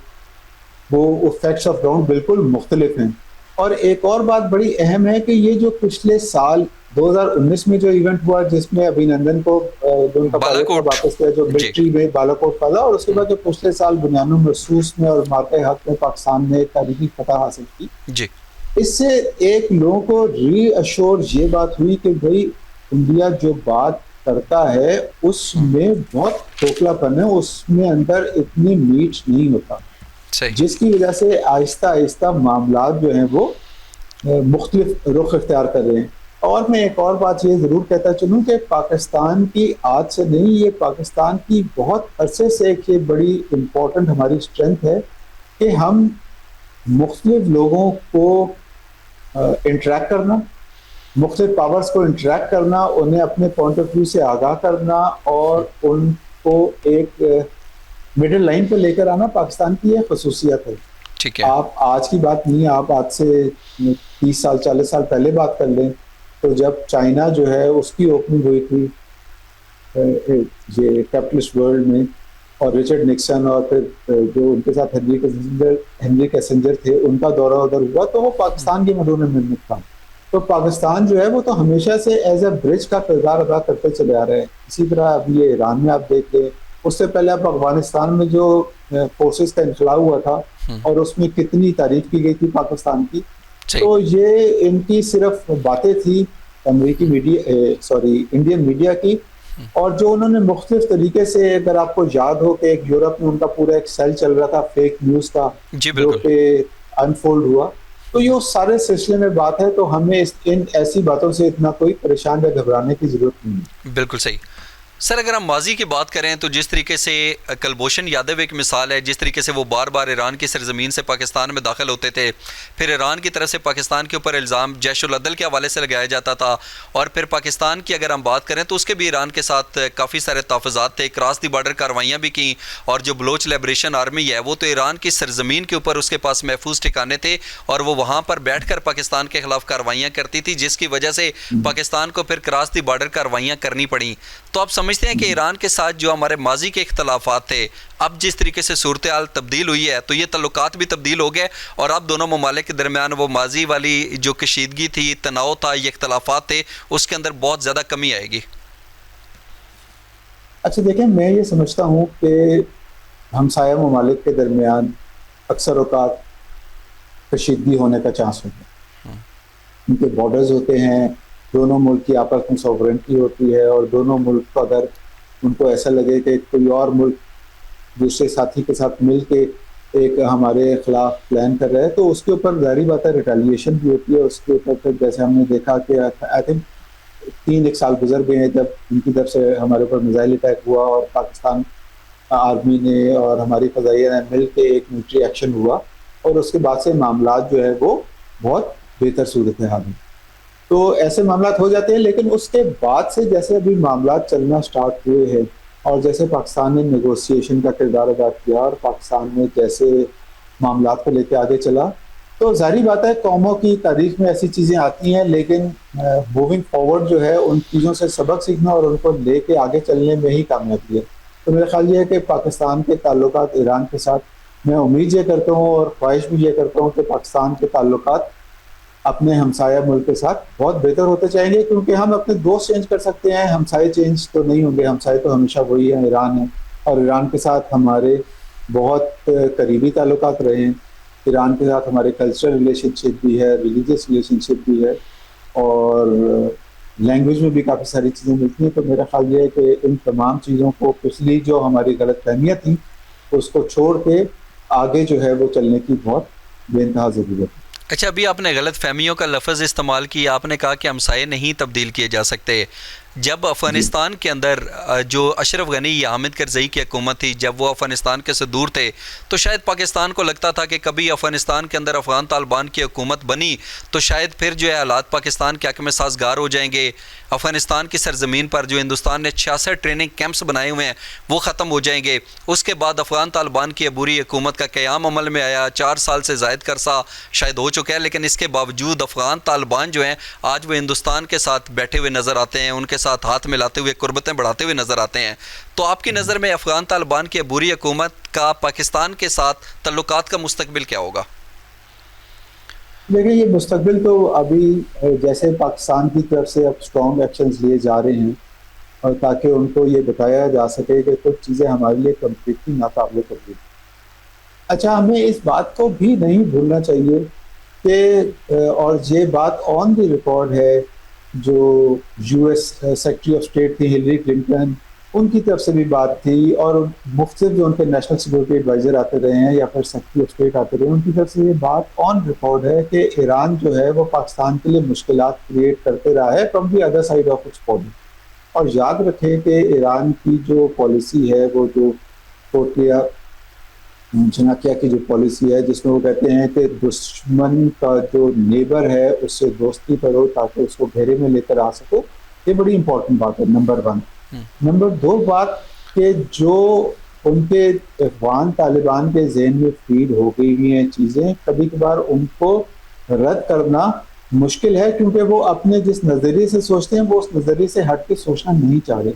वो फैक्ट्स ऑफ ग्राउंड बिल्कुल मुख्तलिफ हैं। और एक और बात बड़ी अहम है कि ये जो पिछले साल 2019 में जो इवेंट हुआ जिसमें अभिनंदन को वापस किया, जो मिलिट्री में बालाकोट वाला, और उसके बाद जो पिछले साल बुनियानो महसूस में और मार्के हक में पाकिस्तान ने तारीखी फतह हासिल की जी। इससे एक लोगों को रीअश्योर ये बात हुई कि भाई इंडिया जो बात करता है उसमें बहुत खोखलापन है, उसमें अंदर इतनी मीठ नहीं होता, जिसकी वजह से आहिस्ता आहिस्ता मामला जो हैं वो मुख्तलिफ रुख इख्तियार कर रहे हैं। और मैं एक और बात ये ज़रूर कहता चलूँ कि पाकिस्तान की आज से नहीं, ये पाकिस्तान की बहुत अरसे से एक ये बड़ी इम्पोर्टेंट हमारी स्ट्रेंथ है कि हम मुख्तलिफ लोगों को इंटरेक्ट करना, मुख्तलिफ पावर्स को इंटरेक्ट करना, उन्हें अपने पॉइंट ऑफ व्यू से आगाह करना और उनको एक मिडिल लाइन पे लेकर आना पाकिस्तान की ये खसूसियत है। ठीक है, आप आज की बात नहीं, आप आज से 30 साल 40 साल पहले बात कर लें तो जब चाइना जो है उसकी ओपनिंग हुई थी ये कैपिटलिस्ट वर्ल्ड में, और रिचर्ड निक्सन और फिर जो उनके साथ हेनरी किसिंजर थे उनका दौरा उधर हुआ, तो वो पाकिस्तान की मदद में मिलने था। तो पाकिस्तान जो है वो तो हमेशा से एज ए ब्रिज का किरदार अदा करते चले आ रहे हैं। इसी तरह अभी ये ईरान में आप देख लें, उससे पहले आप अफगानिस्तान में जो फोर्सेस का इंखला हुआ था और उसमें कितनी तारीफ की गई थी पाकिस्तान की। तो ये इनकी सिर्फ बातें थी अमेरिकी मीडिया इंडियन मीडिया की, और जो उन्होंने मुख्तलिफ तरीके से, अगर आपको याद हो कि एक यूरोप में उनका पूरा एक सेल चल रहा था फेक न्यूज का जो कि अनफोल्ड हुआ, तो ये सारे सिलसिले में बात है। तो हमें इन ऐसी बातों से इतना कोई परेशान या घबराने की जरूरत नहीं है। बिल्कुल सही। सर अगर हम माजी की बात करें तो जिस तरीके से कुलभूषण यादव एक मिसाल है, जिस तरीके से वो बार बार ईरान की सरजमीन से पाकिस्तान में दाखिल होते थे, फिर ईरान की तरफ से पाकिस्तान के ऊपर इल्ज़ाम जैश-उल-अदल के हवाले से लगाया जाता था, और फिर पाकिस्तान की अगर हम बात करें तो उसके भी ईरान के साथ काफ़ी सारे तहफ़्फ़ुज़ात थे, क्रॉस द बॉर्डर कार्रवाइयाँ भी की, और जो बलोच लिबरेशन आर्मी है वो तो ईरान की सरजमीन के ऊपर उसके पास महफूज ठिकाने थे और वो वहाँ पर बैठ कर पाकिस्तान के ख़िलाफ़ कार्रवाइयाँ करती थी, जिसकी वजह से पाकिस्तान को फिर क्रॉस द बॉर्डर कार्रवाइयाँ करनी पड़ी। तो आप समझते हैं कि ईरान के साथ जो हमारे माजी के इख्तलाफात थे, अब जिस तरीके से सूरत हाल तब्दील हुई है तो ये तल्लुकात भी तब्दील हो गए, और अब दोनों ममालिक के दरमियान वो माजी वाली जो कशीदगी थी, तनाव था, ये इख्तलाफात थे, उसके अंदर बहुत ज़्यादा कमी आएगी। अच्छा देखिए, मैं ये समझता हूँ कि हमसाया ममालिक के दरमियान अक्सर औकात कशीदगी होने का चांस होता है। उनके बॉर्डर्स होते हैं, दोनों मुल्क की आपस में सॉवरेंटी होती है, और दोनों मुल्क को अगर उनको ऐसा लगे कि कोई और मुल्क दूसरे साथी के साथ मिल के एक हमारे खिलाफ प्लान कर रहा है, तो उसके ऊपर जारी बात है रिटेलिएशन भी होती है। उसके ऊपर फिर जैसे हमने देखा कि आई थिंक 3 साल गुजर गए हैं जब उनकी तरफ से हमारे ऊपर मिसाइल अटैक हुआ और पाकिस्तान आर्मी ने और हमारी फ़ज़ाइया ने मिल के एक मिलिट्री एक्शन हुआ, और उसके बाद से मामला जो है वो बहुत बेहतर सूरत हाल है। तो ऐसे मामला हो जाते हैं, लेकिन उसके बाद से जैसे अभी मामला चलना स्टार्ट हुए हैं और जैसे पाकिस्तान ने नेगोशिएशन का किरदार अदा किया और पाकिस्तान में जैसे मामला को लेकर आगे चला, तो जाहिर बात है कौमों की तारीख में ऐसी चीज़ें आती हैं, लेकिन मूविंग फॉरवर्ड जो है उन चीज़ों से सबक सीखना और उनको लेके आगे चलने में ही कामयाबी है। तो मेरा ख्याल ये है कि पाकिस्तान के ताल्लुकात ईरान के साथ मैं उम्मीद ये करता हूँ और ख्वाहिश भी ये करता हूँ कि पाकिस्तान के ताल्लुकात अपने हमसाया मुल्क के साथ बहुत बेहतर होते जाएंगे, क्योंकि हम अपने दोस्त चेंज कर सकते हैं, हमसाये चेंज तो नहीं होंगे। हमसाये तो हमेशा वही है, ईरान है, और ईरान के साथ हमारे बहुत करीबी ताल्लुकात रहे हैं। ईरान के साथ हमारे कल्चरल रिलेशनशिप भी है, रिलीजियस रिलेशनशिप भी है, और लैंग्वेज में भी काफ़ी सारी चीज़ें मिलती हैं। तो मेरा ख्याल ये है कि इन तमाम चीज़ों को, पिछली जो हमारी गलतफहमियाँ थी उसको छोड़ के आगे जो है वो चलने की बहुत बेइंतहा ज़रूरत है। अच्छा, अभी आपने गलत फहमियों का लफ्ज़ इस्तेमाल किया, आपने कहा कि हमसाये नहीं तब्दील किए जा सकते। जब अफ़गानिस्तान के अंदर जो अशरफ गनी या हामिद करज़ई की हुकूमत थी, जब वो अफ़गानिस्तान के से दूर थे, तो शायद पाकिस्तान को लगता था कि कभी अफ़गानिस्तान के अंदर अफ़गान तालिबान की हुकूमत बनी तो शायद फिर जो है हालात पाकिस्तान के हक़ में साजगार हो जाएंगे। अफ़गानिस्तान की सरज़मीन पर जो हिंदुस्तान ने 66 ट्रेनिंग कैंप्स बनाए हुए हैं वो ख़त्म हो जाएंगे। उसके बाद अफ़गान तालिबान की अबूरी हुकूमत का क़याम अमल में आया, 4 साल से ज़ायद करसा शायद हो चुका है, लेकिन इसके बावजूद अफ़गान तालिबान जो हैं आज वो हिंदुस्तान के साथ बैठे हुए नज़र आते हैं, उनके साथ हाथ मिलाते हुए कुर्बतें बढ़ाते हुए नज़र आते हैं। तो आपकी नज़र में अफ़गान तालिबान की अबूरी हुकूमत का पाकिस्तान के साथ तल्लुकात का मुस्तकबिल क्या होगा? देखिए, ये मुस्तकबिल तो अभी जैसे पाकिस्तान की तरफ से अब स्ट्रॉन्ग एक्शंस लिए जा रहे हैं और ताकि उनको ये बताया जा सके कि कुछ चीज़ें हमारे लिए कम्प्लीटली नाकाबिल कबूल। अच्छा, हमें इस बात को भी नहीं भूलना चाहिए कि और ये बात ऑन द रिकॉर्ड है, जो यूएस सेक्रेटरी ऑफ स्टेट थी हिलरी क्लिंटन, उनकी तरफ से भी बात थी, और मुख्तलिफ जो उनके नेशनल सिक्योरिटी एडवाइज़र आते रहे हैं या फिर सेक्रेटरी ऑफ स्टेट आते रहे हैं, उनकी तरफ से ये बात ऑन रिकॉर्ड है कि ईरान जो है वो पाकिस्तान के लिए मुश्किलात क्रिएट करते रहा है from the other side of its border. और याद रखें कि ईरान की जो पॉलिसी है, वो जो कोटिया जनाकिया की जो पॉलिसी है, जिसमें वो कहते हैं कि दुश्मन का जो नेबर है उससे दोस्ती करो ताकि उसको घेरे में लेकर आ सको, ये बड़ी इंपॉर्टेंट बात है, नंबर 1। नंबर 2 बात कि जो उनके अफगान तालिबान के ज़हन में फीड हो गई हुई हैं चीज़ें, कभी कभार उनको रद्द करना मुश्किल है, क्योंकि वो अपने जिस नज़रिए से सोचते हैं वो उस नज़रिए से हट के सोचना नहीं चाह रहे।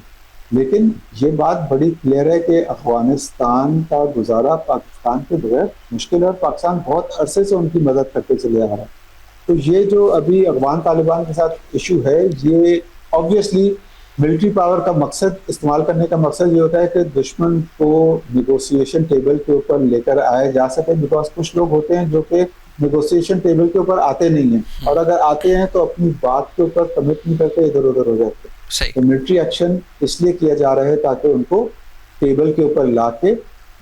लेकिन ये बात बड़ी क्लियर है कि अफगानिस्तान का गुजारा पाकिस्तान के बगैर मुश्किल है और पाकिस्तान बहुत अरसे से उनकी मदद करते चले आ रहा है। तो ये जो अभी अफगान तालिबान के साथ इशू है, ये ऑब्वियसली मिलिट्री पावर का मकसद इस्तेमाल करने का मकसद ये होता है कि दुश्मन को निगोशिएशन टेबल के ऊपर लेकर आया जा सके, बिकॉज कुछ लोग होते हैं जो कि निगोशिएशन टेबल के ऊपर आते नहीं हैं, और अगर आते हैं तो अपनी बात के ऊपर कमिट नहीं करके इधर उधर हो जाते हैं। तो मिलिट्री एक्शन इसलिए किया जा रहा है ताकि उनको टेबल के ऊपर ला के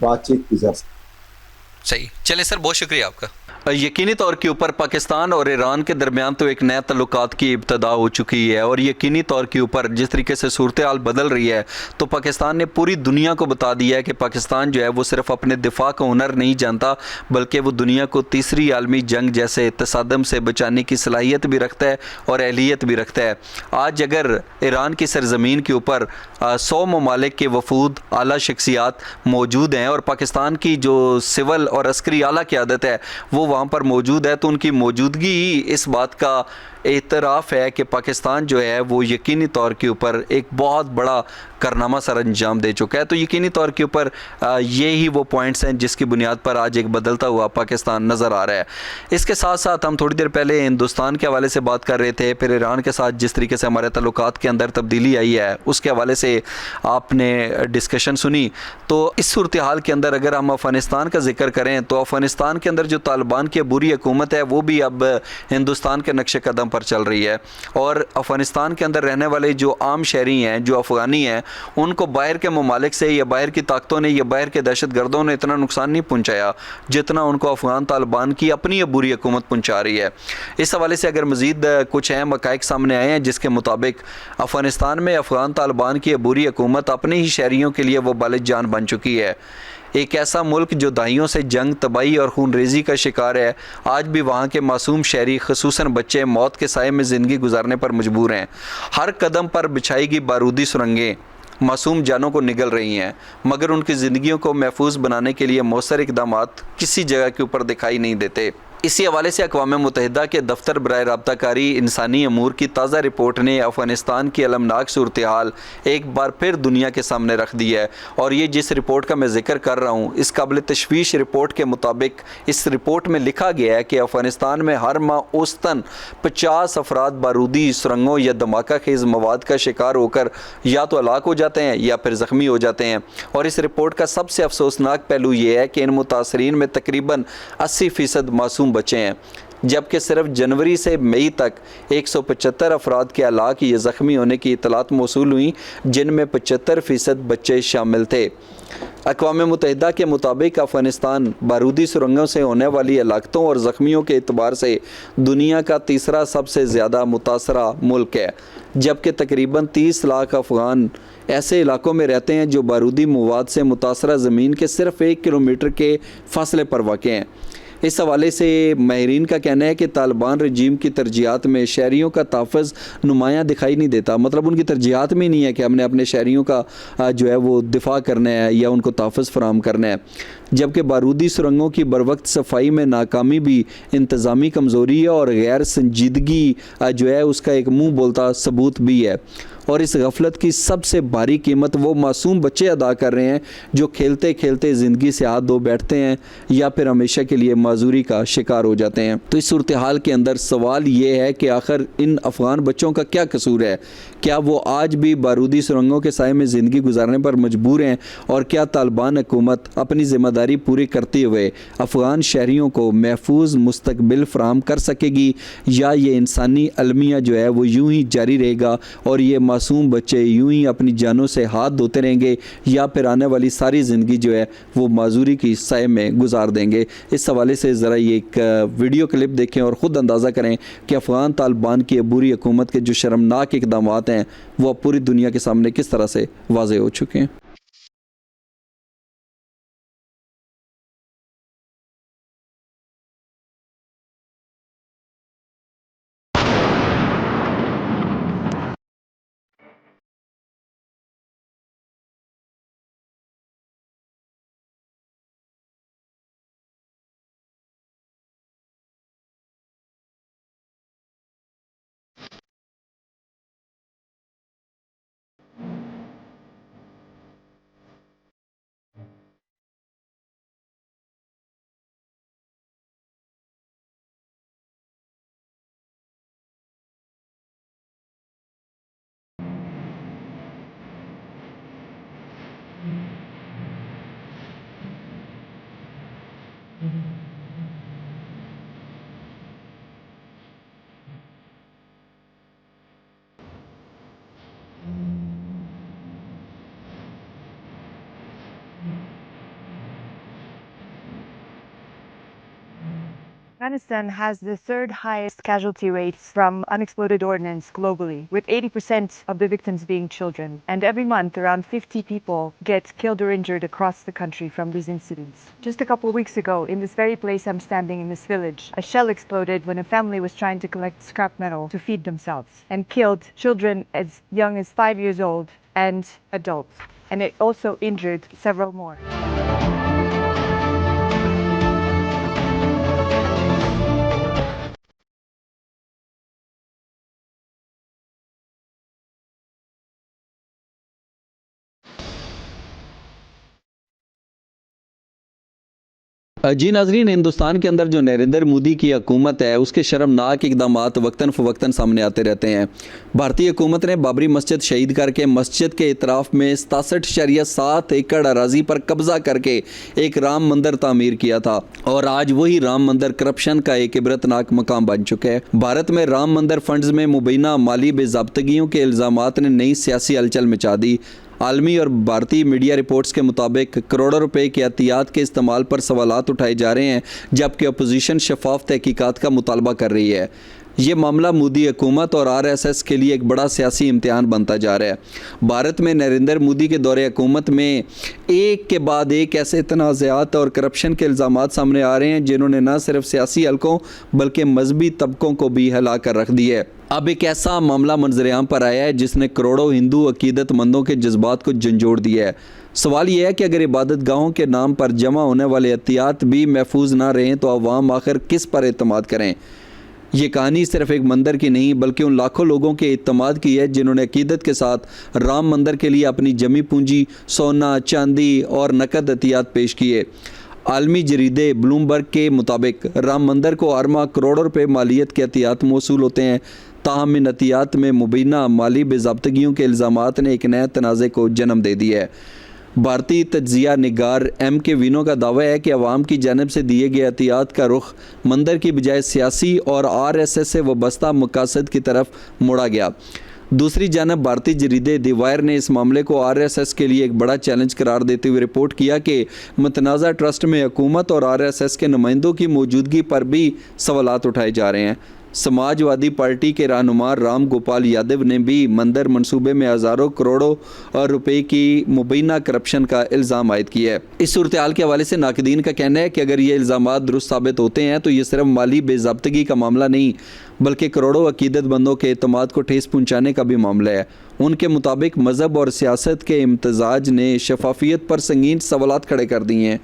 बातचीत की जा सके। सही, चले सर, बहुत शुक्रिया आपका। यकीनी तौर के ऊपर पाकिस्तान और ईरान के दरमियान तो एक नए तल्लुकात की इब्तदा हो चुकी है, और यकीनी तौर के ऊपर जिस तरीके से सूरत हाल बदल रही है, तो पाकिस्तान ने पूरी दुनिया को बता दिया है कि पाकिस्तान जो है वो सिर्फ अपने दिफा का हुनर नहीं जानता, बल्कि वो दुनिया को तीसरी आलमी जंग जैसे तसादम से बचाने की सलाहियत भी रखता है और अहलियत भी रखता है। आज अगर ईरान की सरजमीन के ऊपर 100 ममालिक के वफूद आला शख्सियात मौजूद हैं और पाकिस्तान की जो सिविल और अस्करी आला क़यादत है वो वहाँ पर मौजूद है, तो उनकी मौजूदगी ही इस बात का एतराफ़ है कि पाकिस्तान जो है वो यकीनी तौर के ऊपर एक बहुत बड़ा कारनामा सर अंजाम दे चुका है। तो यकीनी तौर के ऊपर ये ही वो पॉइंट्स हैं जिसकी बुनियाद पर आज एक बदलता हुआ पाकिस्तान नज़र आ रहा है। इसके साथ साथ हम थोड़ी देर पहले हिंदुस्तान के हवाले से बात कर रहे थे, फिर ईरान के साथ जिस तरीके से हमारे तल्लुकात के अंदर तब्दीली आई है उसके हवाले से आपने डिस्कशन सुनी। तो इस सूरत हाल के अंदर अगर हम अफ़गानिस्तान का जिक्र करें तो अफ़गानिस्तान के अंदर जो तालिबान की बुरी हुकूमत है वो भी अब हिंदुस्तान के नक्शे कदम पर चल रही है, और अफ़गानिस्तान के अंदर रहने वाले जो आम शहरी हैं, जो अफ़गानी हैं, उनको बाहर के ममालिक से या बाहर की ताकतों ने या बाहर के दहशत गर्दों ने इतना नुकसान नहीं पहुँचाया जितना उनको अफ़गान तालिबान की अपनी बुरी हुकूमत पहुँचा रही है। इस हवाले से अगर मज़ीद कुछ अहम हक़ाइक़ सामने आए हैं जिसके मुताबिक अफ़गानिस्तान में अफ़गान तालिबान की बुरी हुकूमत अपने ही शहरियों के लिए वो बालिग़ जान बन चुकी है। एक ऐसा मुल्क जो दहाइयों से जंग, तबाही और खूनरेज़ी का शिकार है, आज भी वहाँ के मासूम शहरी ख़ुसूसन बच्चे मौत के साए में ज़िंदगी गुजारने पर मजबूर हैं। हर कदम पर बिछाई गई बारूदी सुरंगें मासूम जानों को निगल रही हैं, मगर उनकी ज़िंदगियों को महफूज बनाने के लिए मौसर इक़दामात किसी जगह के ऊपर दिखाई नहीं देते। इसी हवाले से अक़वाम मुत्तहिदा के दफ्तर बराए राब्ताकारी इंसानी अमूर की ताज़ा रिपोर्ट ने अफ़गानिस्तान की अलमनाक सूरत हाल एक बार फिर दुनिया के सामने रख दी है। और ये जिस रिपोर्ट का मैं जिक्र कर रहा हूँ, इस काबिल तशवीश रिपोर्ट के मुताबिक इस रिपोर्ट में लिखा गया है कि अफ़गानिस्तान में हर माह औसतन 50 अफराद बारूदी सुरंगों या धमाका खेज़ मवाद का शिकार होकर या तो हलाक हो जाते हैं या फिर ज़ख्मी हो जाते हैं। और इस रिपोर्ट का सबसे अफसोसनाक पहलू ये है कि इन मुतासरीन में तकरीबन 80% मासूम बचे हैं, जबकि सिर्फ जनवरी से मई तक 175 अफराद के हलाक या ज़ख्मी होने की इतलात मौसूल हुई, जिनमें 75% बच्चे शामिल थे। अक़वाम मुत्तहिदा के मुताबिक अफ़गानिस्तान बारूदी सुरंगों से होने वाली हलाकतों और ज़ख्मियों के एतबार से दुनिया का तीसरा सबसे ज़्यादा मुतासरा मुल्क है, जबकि तकरीबन 30 लाख अफ़गान ऐसे इलाकों में रहते हैं जो बारूदी मवाद से मुतासरा ज़मीन के सिर्फ़ 1 किलोमीटर के फासले पर वाक़ हैं। इस हवाले से माहिरीन का कहना है कि तालिबान रजीम की तरजीहात में शहरियों का तहफ़्फ़ुज़ नुमायाँ दिखाई नहीं देता, मतलब उनकी तरजीहात में नहीं है कि हमने अपने शहरियों का जो है वो दिफा करना है या उनको तहफ़्फ़ुज़ फराहम करना है। जबकि बारूदी सुरंगों की बरवक्त सफाई में नाकामी भी इंतज़ामी कमज़ोरी है और गैर संजीदगी जो है उसका एक मुँह बोलता सबूत भी है। और इस गफलत की सबसे भारी कीमत वो मासूम बच्चे अदा कर रहे हैं जो खेलते खेलते ज़िंदगी से हाथ धो बैठते हैं या फिर हमेशा के लिए माजूरी का शिकार हो जाते हैं। तो इस सूरत हाल के अंदर सवाल ये है कि आखिर इन अफ़गान बच्चों का क्या कसूर है? क्या वो आज भी बारूदी सुरंगों के साए में ज़िंदगी गुजारने पर मजबूर हैं? और क्या तालिबान हुकूमत अपनी ज़िम्मेदारी पूरी करते हुए अफ़गान शहरियों को महफूज मुस्तकबिल फराहम कर सकेगी, या ये इंसानी अलमिया जो है वो यूं ही जारी रहेगा और ये मासूम बच्चे यूं ही अपनी जानों से हाथ धोते रहेंगे, या फिर आने वाली सारी ज़िंदगी जो है वो माजूरी की साए में गुजार देंगे? इस हवाले से ज़रा ये एक वीडियो क्लिप देखें और ख़ुद अंदाज़ा करें कि अफ़गान तालिबान की अबूरी हुकूमत के जो शर्मनाक इक़दाम हैं वो अब पूरी दुनिया के सामने किस तरह से वाज़े हो चुके हैं। Afghanistan has the third highest casualty rates from unexploded ordnance globally, with 80% of the victims being children. And every month, around 50 people get killed or injured across the country from these incidents. Just a couple of weeks ago, in this very place I'm standing in this village, a shell exploded when a family was trying to collect scrap metal to feed themselves, and killed children as young as 5 years old and adults. And it also injured several more. जी नाजरीन, हिंदुस्तान के अंदर जो नरेंद्र मोदी की हुकूमत है उसके शर्मनाक इक़दामात वक्तन फ़वक्तन सामने आते रहते हैं। भारतीय हुकूमत ने बाबरी मस्जिद शहीद करके मस्जिद के इतराफ़ में 67.7 एकड़ अराजी पर कब्ज़ा करके एक राम मंदिर तामीर किया था, और आज वही राम मंदिर करप्शन का एक इबरतनाक मकाम बन चुका है। भारत में राम मंदिर फंड्स में मुबैना माली बेज़ाब्तगियों के इल्ज़ामात ने नई सियासी हलचल मचा दी। आलमी और भारतीय मीडिया रिपोर्ट्स के मुताबिक करोड़ों रुपए के एहतियात के इस्तेमाल पर सवालात उठाए जा रहे हैं, जबकि अपोजिशन शफाफ तहकीकात का मुतालबा कर रही है। ये मामला मोदी हुकूमत और आरएसएस के लिए एक बड़ा सियासी इम्तिहान बनता जा रहा है। भारत में नरेंद्र मोदी के दौरे हुकूमत में एक के बाद एक ऐसे तनाज़ात और करप्शन के इल्ज़ामात सामने आ रहे हैं जिन्होंने न सिर्फ सियासी हलकों बल्कि मजहबी तबकों को भी हिला कर रख दी है। अब एक ऐसा मामला मंजरेआम पर आया है जिसने करोड़ों हिंदू अकीदतमंदों के जज्बात को झंझोड़ दिया है। सवाल यह है कि अगर इबादत गाहों के नाम पर जमा होने वाले एहतियात भी महफूज ना रहें तो अवाम आखिर किस पर एतमाद करें? ये कहानी सिर्फ एक मंदिर की नहीं बल्कि उन लाखों लोगों के एतमाद की है जिन्होंने अकीदत के साथ राम मंदिर के लिए अपनी जमी पूंजी, सोना, चांदी और नकद एहतियात पेश किए। आलमी जरीदे ब्लूमबर्ग के मुताबिक राम मंदिर को हर माह करोड़ों रुपए मालियत के एहतियात मौसूल होते हैं। ताहम इन एहतियात में मुबैना माली बेज़ाब्तगियों के इल्ज़ामात ने एक नए तनाज़े को जन्म दे दिया है। भारतीय तज्ज़िया निगार M.K. वीनो का दावा है कि अवाम की जानिब से दिए गए एहतियात का रुख मंदिर की बजाय सियासी और RSS से वाबस्ता मकासद की तरफ मोड़ा गया। दूसरी जानब भारतीय जरीदे द वायर ने इस मामले को RSS के लिए एक बड़ा चैलेंज करार देते हुए रिपोर्ट किया कि मुतनाज़ा ट्रस्ट में हुकूमत और RSS के नुमाइंदों की मौजूदगी पर भी सवालात उठाए जा रहे हैं। समाजवादी पार्टी के रहनुमा राम गोपाल यादव ने भी मंदिर मंसूबे में हज़ारों करोड़ों रुपए की मुबैना करप्शन का इल्ज़ाम आयद किया है। इस सूरत-ए-हाल के हवाले से नाक़दीन का कहना है कि अगर ये इल्ज़ामात दुरुस्त साबित होते हैं तो ये सिर्फ माली बेज़ाब्तगी का मामला नहीं बल्कि करोड़ों अकीदतमंदों के एतमाद को ठेस पहुँचाने का भी मामला है। उनके मुताबिक मज़हब और सियासत के इम्तजाज ने शफाफियत पर संगीन सवालात खड़े कर दिए हैं,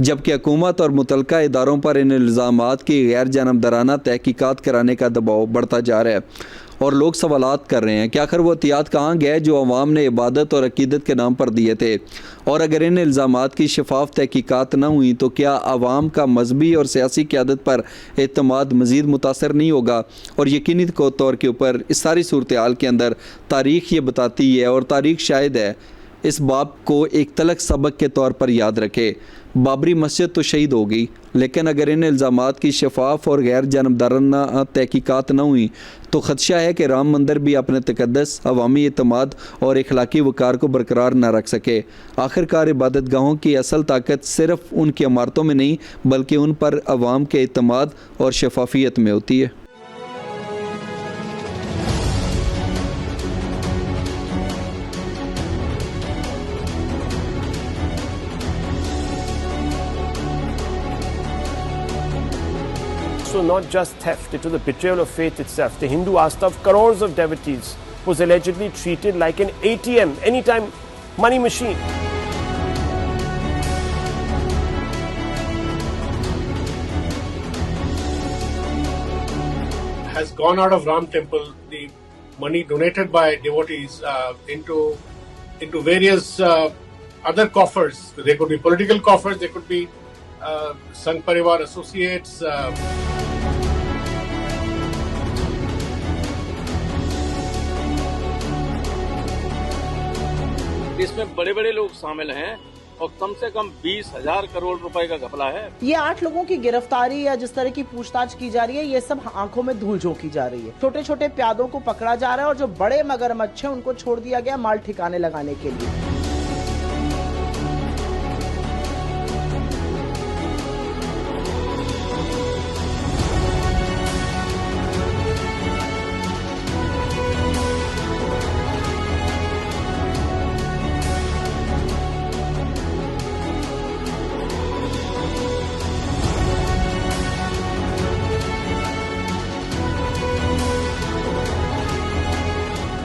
जबकि हुकूमत और मुतलका इदारों पर इन इल्ज़ामात की गैर जानबदाराना तहकीकात कराने का दबाव बढ़ता जा रहा है और लोग सवालात कर रहे हैं कि आखिर वो एहतियात कहाँ गए जो अवाम ने इबादत और अकीदत के नाम पर दिए थे, और अगर इन इल्ज़ामात की शफाफ तहकीकात न हुई तो क्या अवाम का मजहबी और सियासी क़यादत पर एतमाद मज़ीद मुतासर नहीं होगा। और यकीनी तौर के ऊपर इस सारी सूरत-ए-हाल के अंदर तारीख़ ये बताती है और तारीख़ शायद है इस बाप को एक तलख सबक के तौर पर याद रखे। बाबरी मस्जिद तो शहीद हो गई, लेकिन अगर इन इल्ज़ामात की शफाफ और गैर जानबदाराना तहकीकात न हुई तो ख़दशा है कि राम मंदिर भी अपने तकद्दस, अवामी एतमाद और इखलाकी वक़ार को बरकरार न रख सके। आखिरकार इबादत गाहों की असल ताकत सिर्फ उनकी इमारतों में नहीं बल्कि उन पर अवाम के एतमाद और शफाफियत में होती है। So not just theft, it was the betrayal of faith itself. The Hindu asta of crores of devotees was allegedly treated like an ATM, anytime money machine. Has gone out of Ram Temple, the money donated by devotees into various other coffers. They could be political coffers, they could be Sangh Parivar associates. इसमें बड़े बड़े लोग शामिल हैं और कम से कम 20,000 करोड़ रुपए का घपला है। ये 8 लोगों की गिरफ्तारी या जिस तरह की पूछताछ की जा रही है, ये सब आंखों में धूल झोंकी जा रही है। छोटे छोटे प्यादों को पकड़ा जा रहा है और जो बड़े मगरमच्छ हैं उनको छोड़ दिया गया माल ठिकाने लगाने के लिए।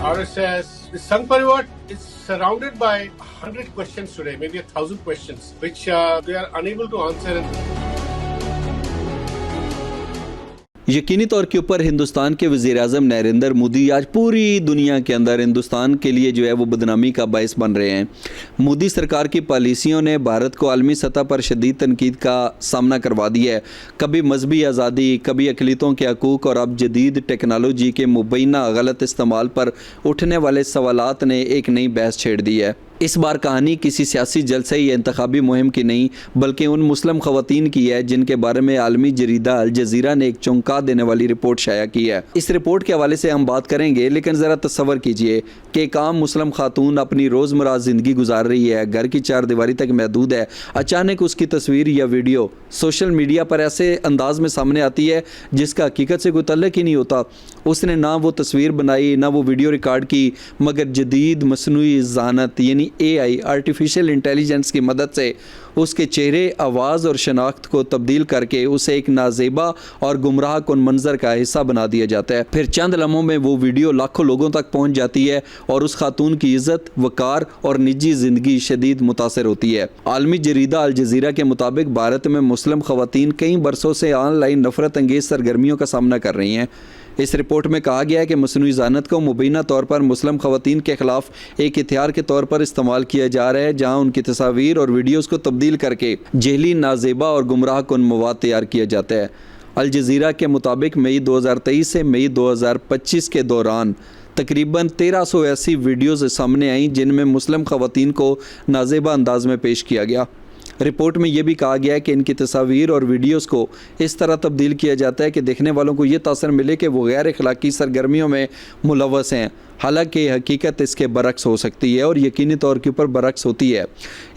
RSS, the Sangh Parivar is surrounded by 100 questions today, maybe 1,000 questions, which they are unable to answer. यकीनी तौर के ऊपर हिंदुस्तान के वज़ीर-ए-आज़म नरेंद्र मोदी आज पूरी दुनिया के अंदर हिंदुस्तान के लिए जो है वो बदनामी का बायस बन रहे हैं। मोदी सरकार की पॉलिसियों ने भारत को आलमी सतह पर शदीद तनकीद का सामना करवा दिया है। कभी मजहबी आज़ादी, कभी अक़लियतों के हकूक़ और अब जदीद टेक्नोलॉजी के मुबैना गलत इस्तेमाल पर उठने वाले सवालात ने एक नई बहस छेड़ दी है। इस बार कहानी किसी सियासी जलसे या इंतखाबी मुहिम की नहीं बल्कि उन मुस्लिम ख़वातीन की है जिनके बारे में आलमी जरीदा अल जज़ीरा ने एक चौंका देने वाली रिपोर्ट शाया की है। इस रिपोर्ट के हवाले से हम बात करेंगे, लेकिन ज़रा तस्वर कीजिए कि एक आम मुस्लिम खातून अपनी रोज़मर्रा ज़िंदगी गुजार रही है, घर की चारदीवारी तक महदूद है। अचानक उसकी तस्वीर या वीडियो सोशल मीडिया पर ऐसे अंदाज में सामने आती है जिसका हकीकत से कोई तल्लुक़ ही नहीं होता। उसने ना वो तस्वीर बनाई ना वो वीडियो रिकॉर्ड की, मगर जदीद मसनूई ज़हानत यानी AI आर्टिफिशियल इंटेलिजेंस की मदद से उसके चेहरे, आवाज़ और शनाख्त को तब्दील करके उसे एक नाजेबा और गुमराह कुन मंजर का हिस्सा बना दिया जाता है। फिर चंद लम्हों में वो वीडियो लाखों लोगों तक पहुंच जाती है और उस खातून की इज़्ज़त, वक़ार और निजी ज़िंदगी शदीद मुतासर होती है। आलमी जरीदा अल जज़ीरा के मुताबिक भारत में मुस्लिम ख़वातीन कई बरसों से ऑनलाइन नफ़रत अंगेज़ सरगर्मियों का सामना कर रही हैं। इस रिपोर्ट में कहा गया है कि मसनूई ज़हानत को मुबैना तौर पर मुस्लिम ख़वातीन के ख़िलाफ़ एक हथियार के तौर पर इस्तेमाल किया जा रहा है, जहाँ उनकी तस्वीर और वीडियोज़ को तब्दील करके जहली, नाजेबा और गुमराह कुन मवाद तैयार किया जाता है। अल जज़ीरा के मुताबिक मई 2023 से मई 2025 के दौरान तकरीबन 1300 ऐसी वीडियोज़ सामने आईं जिनमें मुस्लिम ख़वातीन को नाजेबा अंदाज में पेश किया गया। रिपोर्ट में यह भी कहा गया है कि इनकी तस्वीर और वीडियोस को इस तरह तब्दील किया जाता है कि देखने वालों को ये तासर मिले कि वो गैर अखलाकी सरगर्मियों में मुलव्वस हैं, हालांकि हकीकत इसके बरक्स हो सकती है और यकीनी तौर के ऊपर बरक्स होती है।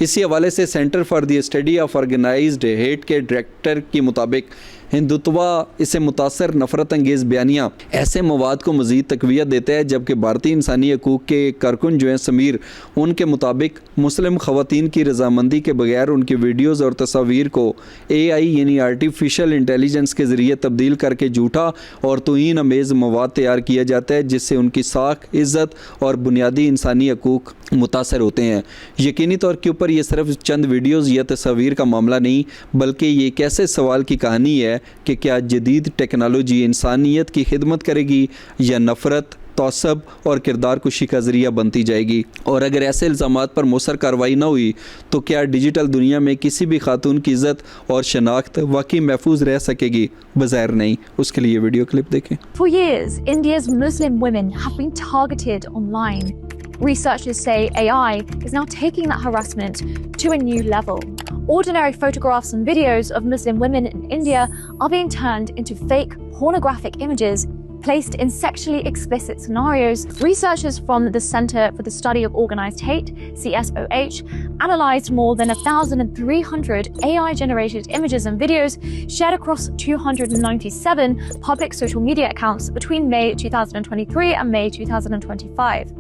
इसी हवाले से centre for the study of organised hate के डायरेक्टर के मुताबिक हिंदुत्वा इससे मुतासर नफरत अंगेज़ बयानियाँ ऐसे मवाद को मज़ीद तक़वियत देता है, जबकि भारतीय इंसानी हकूक़ के कारकुन जो हैं समीर, उनके मुताबिक मुस्लिम ख़वातीन की रजामंदी के बगैर उनकी वीडियोज़ और तस्वीर को AI यानी आर्टिफिशियल इंटेलिजेंस के ज़रिए तब्दील करके झूठा और तौहीन अमेज़ मवाद तैयार किया जाता है, जिससे उनकी साख, इज़्ज़त और बुनियादी इंसानी हकूक़ मुतासर होते हैं। यकीनी तौर के ऊपर ये सिर्फ चंद वीडियोज़ या तस्वीर का मामला नहीं, बल्कि ये एक ऐसे सवाल की कहानी है कि क्या जदीद टेक्नोलॉजी इंसानियत की खिदमत करेगी या नफ़रत, तौसब और किरदार कुशी का ज़रिया बनती जाएगी। और अगर ऐसे इल्ज़ामात पर मौसर कार्रवाई न हुई तो क्या डिजिटल दुनिया में किसी भी खातून की इज़्ज़त और शनाख्त वाकई महफूज रह सकेगी? बज़ाहिर नहीं। उसके लिए वीडियो क्लिप देखें। For years, India's Muslim women have been targeted online. Researchers say AI is now taking that harassment to a new level. Ordinary photographs and videos of Muslim women in India are being turned into fake pornographic images placed in sexually explicit scenarios. Researchers from the Center for the Study of Organized Hate, CSOH, analyzed more than 1,300 AI-generated images and videos shared across 297 public social media accounts between May 2023 and May 2025.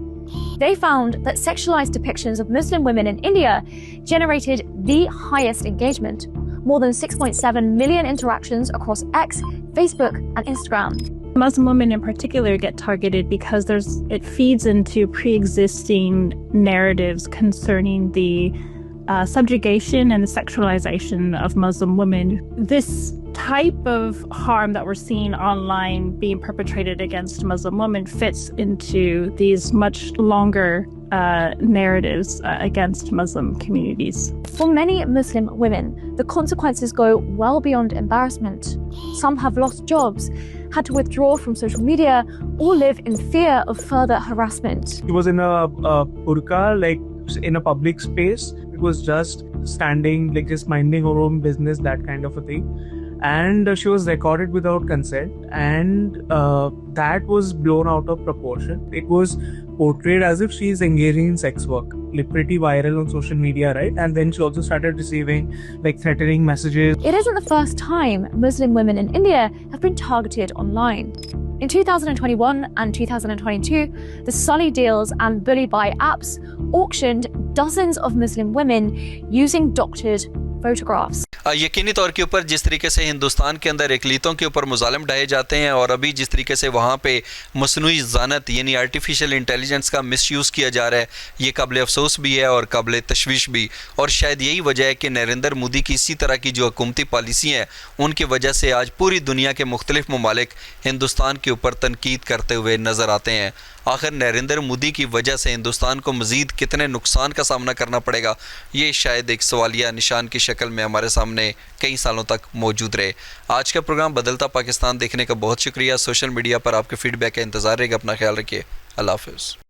They found that sexualized depictions of Muslim women in India generated the highest engagement, more than 6.7 million interactions across X, Facebook, and Instagram. Muslim women in particular get targeted because it feeds into pre-existing narratives concerning the subjugation and the sexualization of Muslim women. This type of harm that we're seeing online being perpetrated against Muslim women fits into these much longer narratives against Muslim communities. For many Muslim women, the consequences go well beyond embarrassment. Some have lost jobs, had to withdraw from social media, or live in fear of further harassment. She was in a burqa, like in a public space. It was just standing, like just minding her own business, that kind of a thing. And she was recorded without consent, and that was blown out of proportion. It was portrayed as if she is engaging in sex work, like pretty viral on social media, right? And then she also started receiving like threatening messages. It isn't the first time Muslim women in India have been targeted online. In 2021 and 2022, the Sully Deals and Bully Buy apps auctioned dozens of Muslim women using doctored photographs. यकीनी तौर के ऊपर जिस तरीके से हिंदुस्तान के अंदर अक़लीतों के ऊपर मुज़ालिम ढाए जाते हैं और अभी जिस तरीके से वहाँ पे मसनूई ज़ानत यानी आर्टिफिशियल इंटेलिजेंस का मिसयूज़ किया जा रहा है, ये काबिल अफसोस भी है और काबिल तशवीश भी। और शायद यही वजह है कि नरेंद्र मोदी की इसी तरह की जो हुकूमती पॉलिसी हैं उनकी वजह से आज पूरी दुनिया के मुख्तलिफ ममालिक हिंदुस्तान के ऊपर तनकीद करते हुए नज़र आते हैं। आखिर नरेंद्र मोदी की वजह से हिंदुस्तान को मज़ीद कितने नुकसान का सामना करना पड़ेगा, ये शायद एक सवालिया निशान की शक्ल में हमारे सामने कई सालों तक मौजूद रहे। आज का प्रोग्राम बदलता पाकिस्तान देखने का बहुत शुक्रिया। सोशल मीडिया पर आपके फीडबैक का इंतज़ार रहेगा। अपना ख्याल रखिए। अल्लाह हाफ़िज़।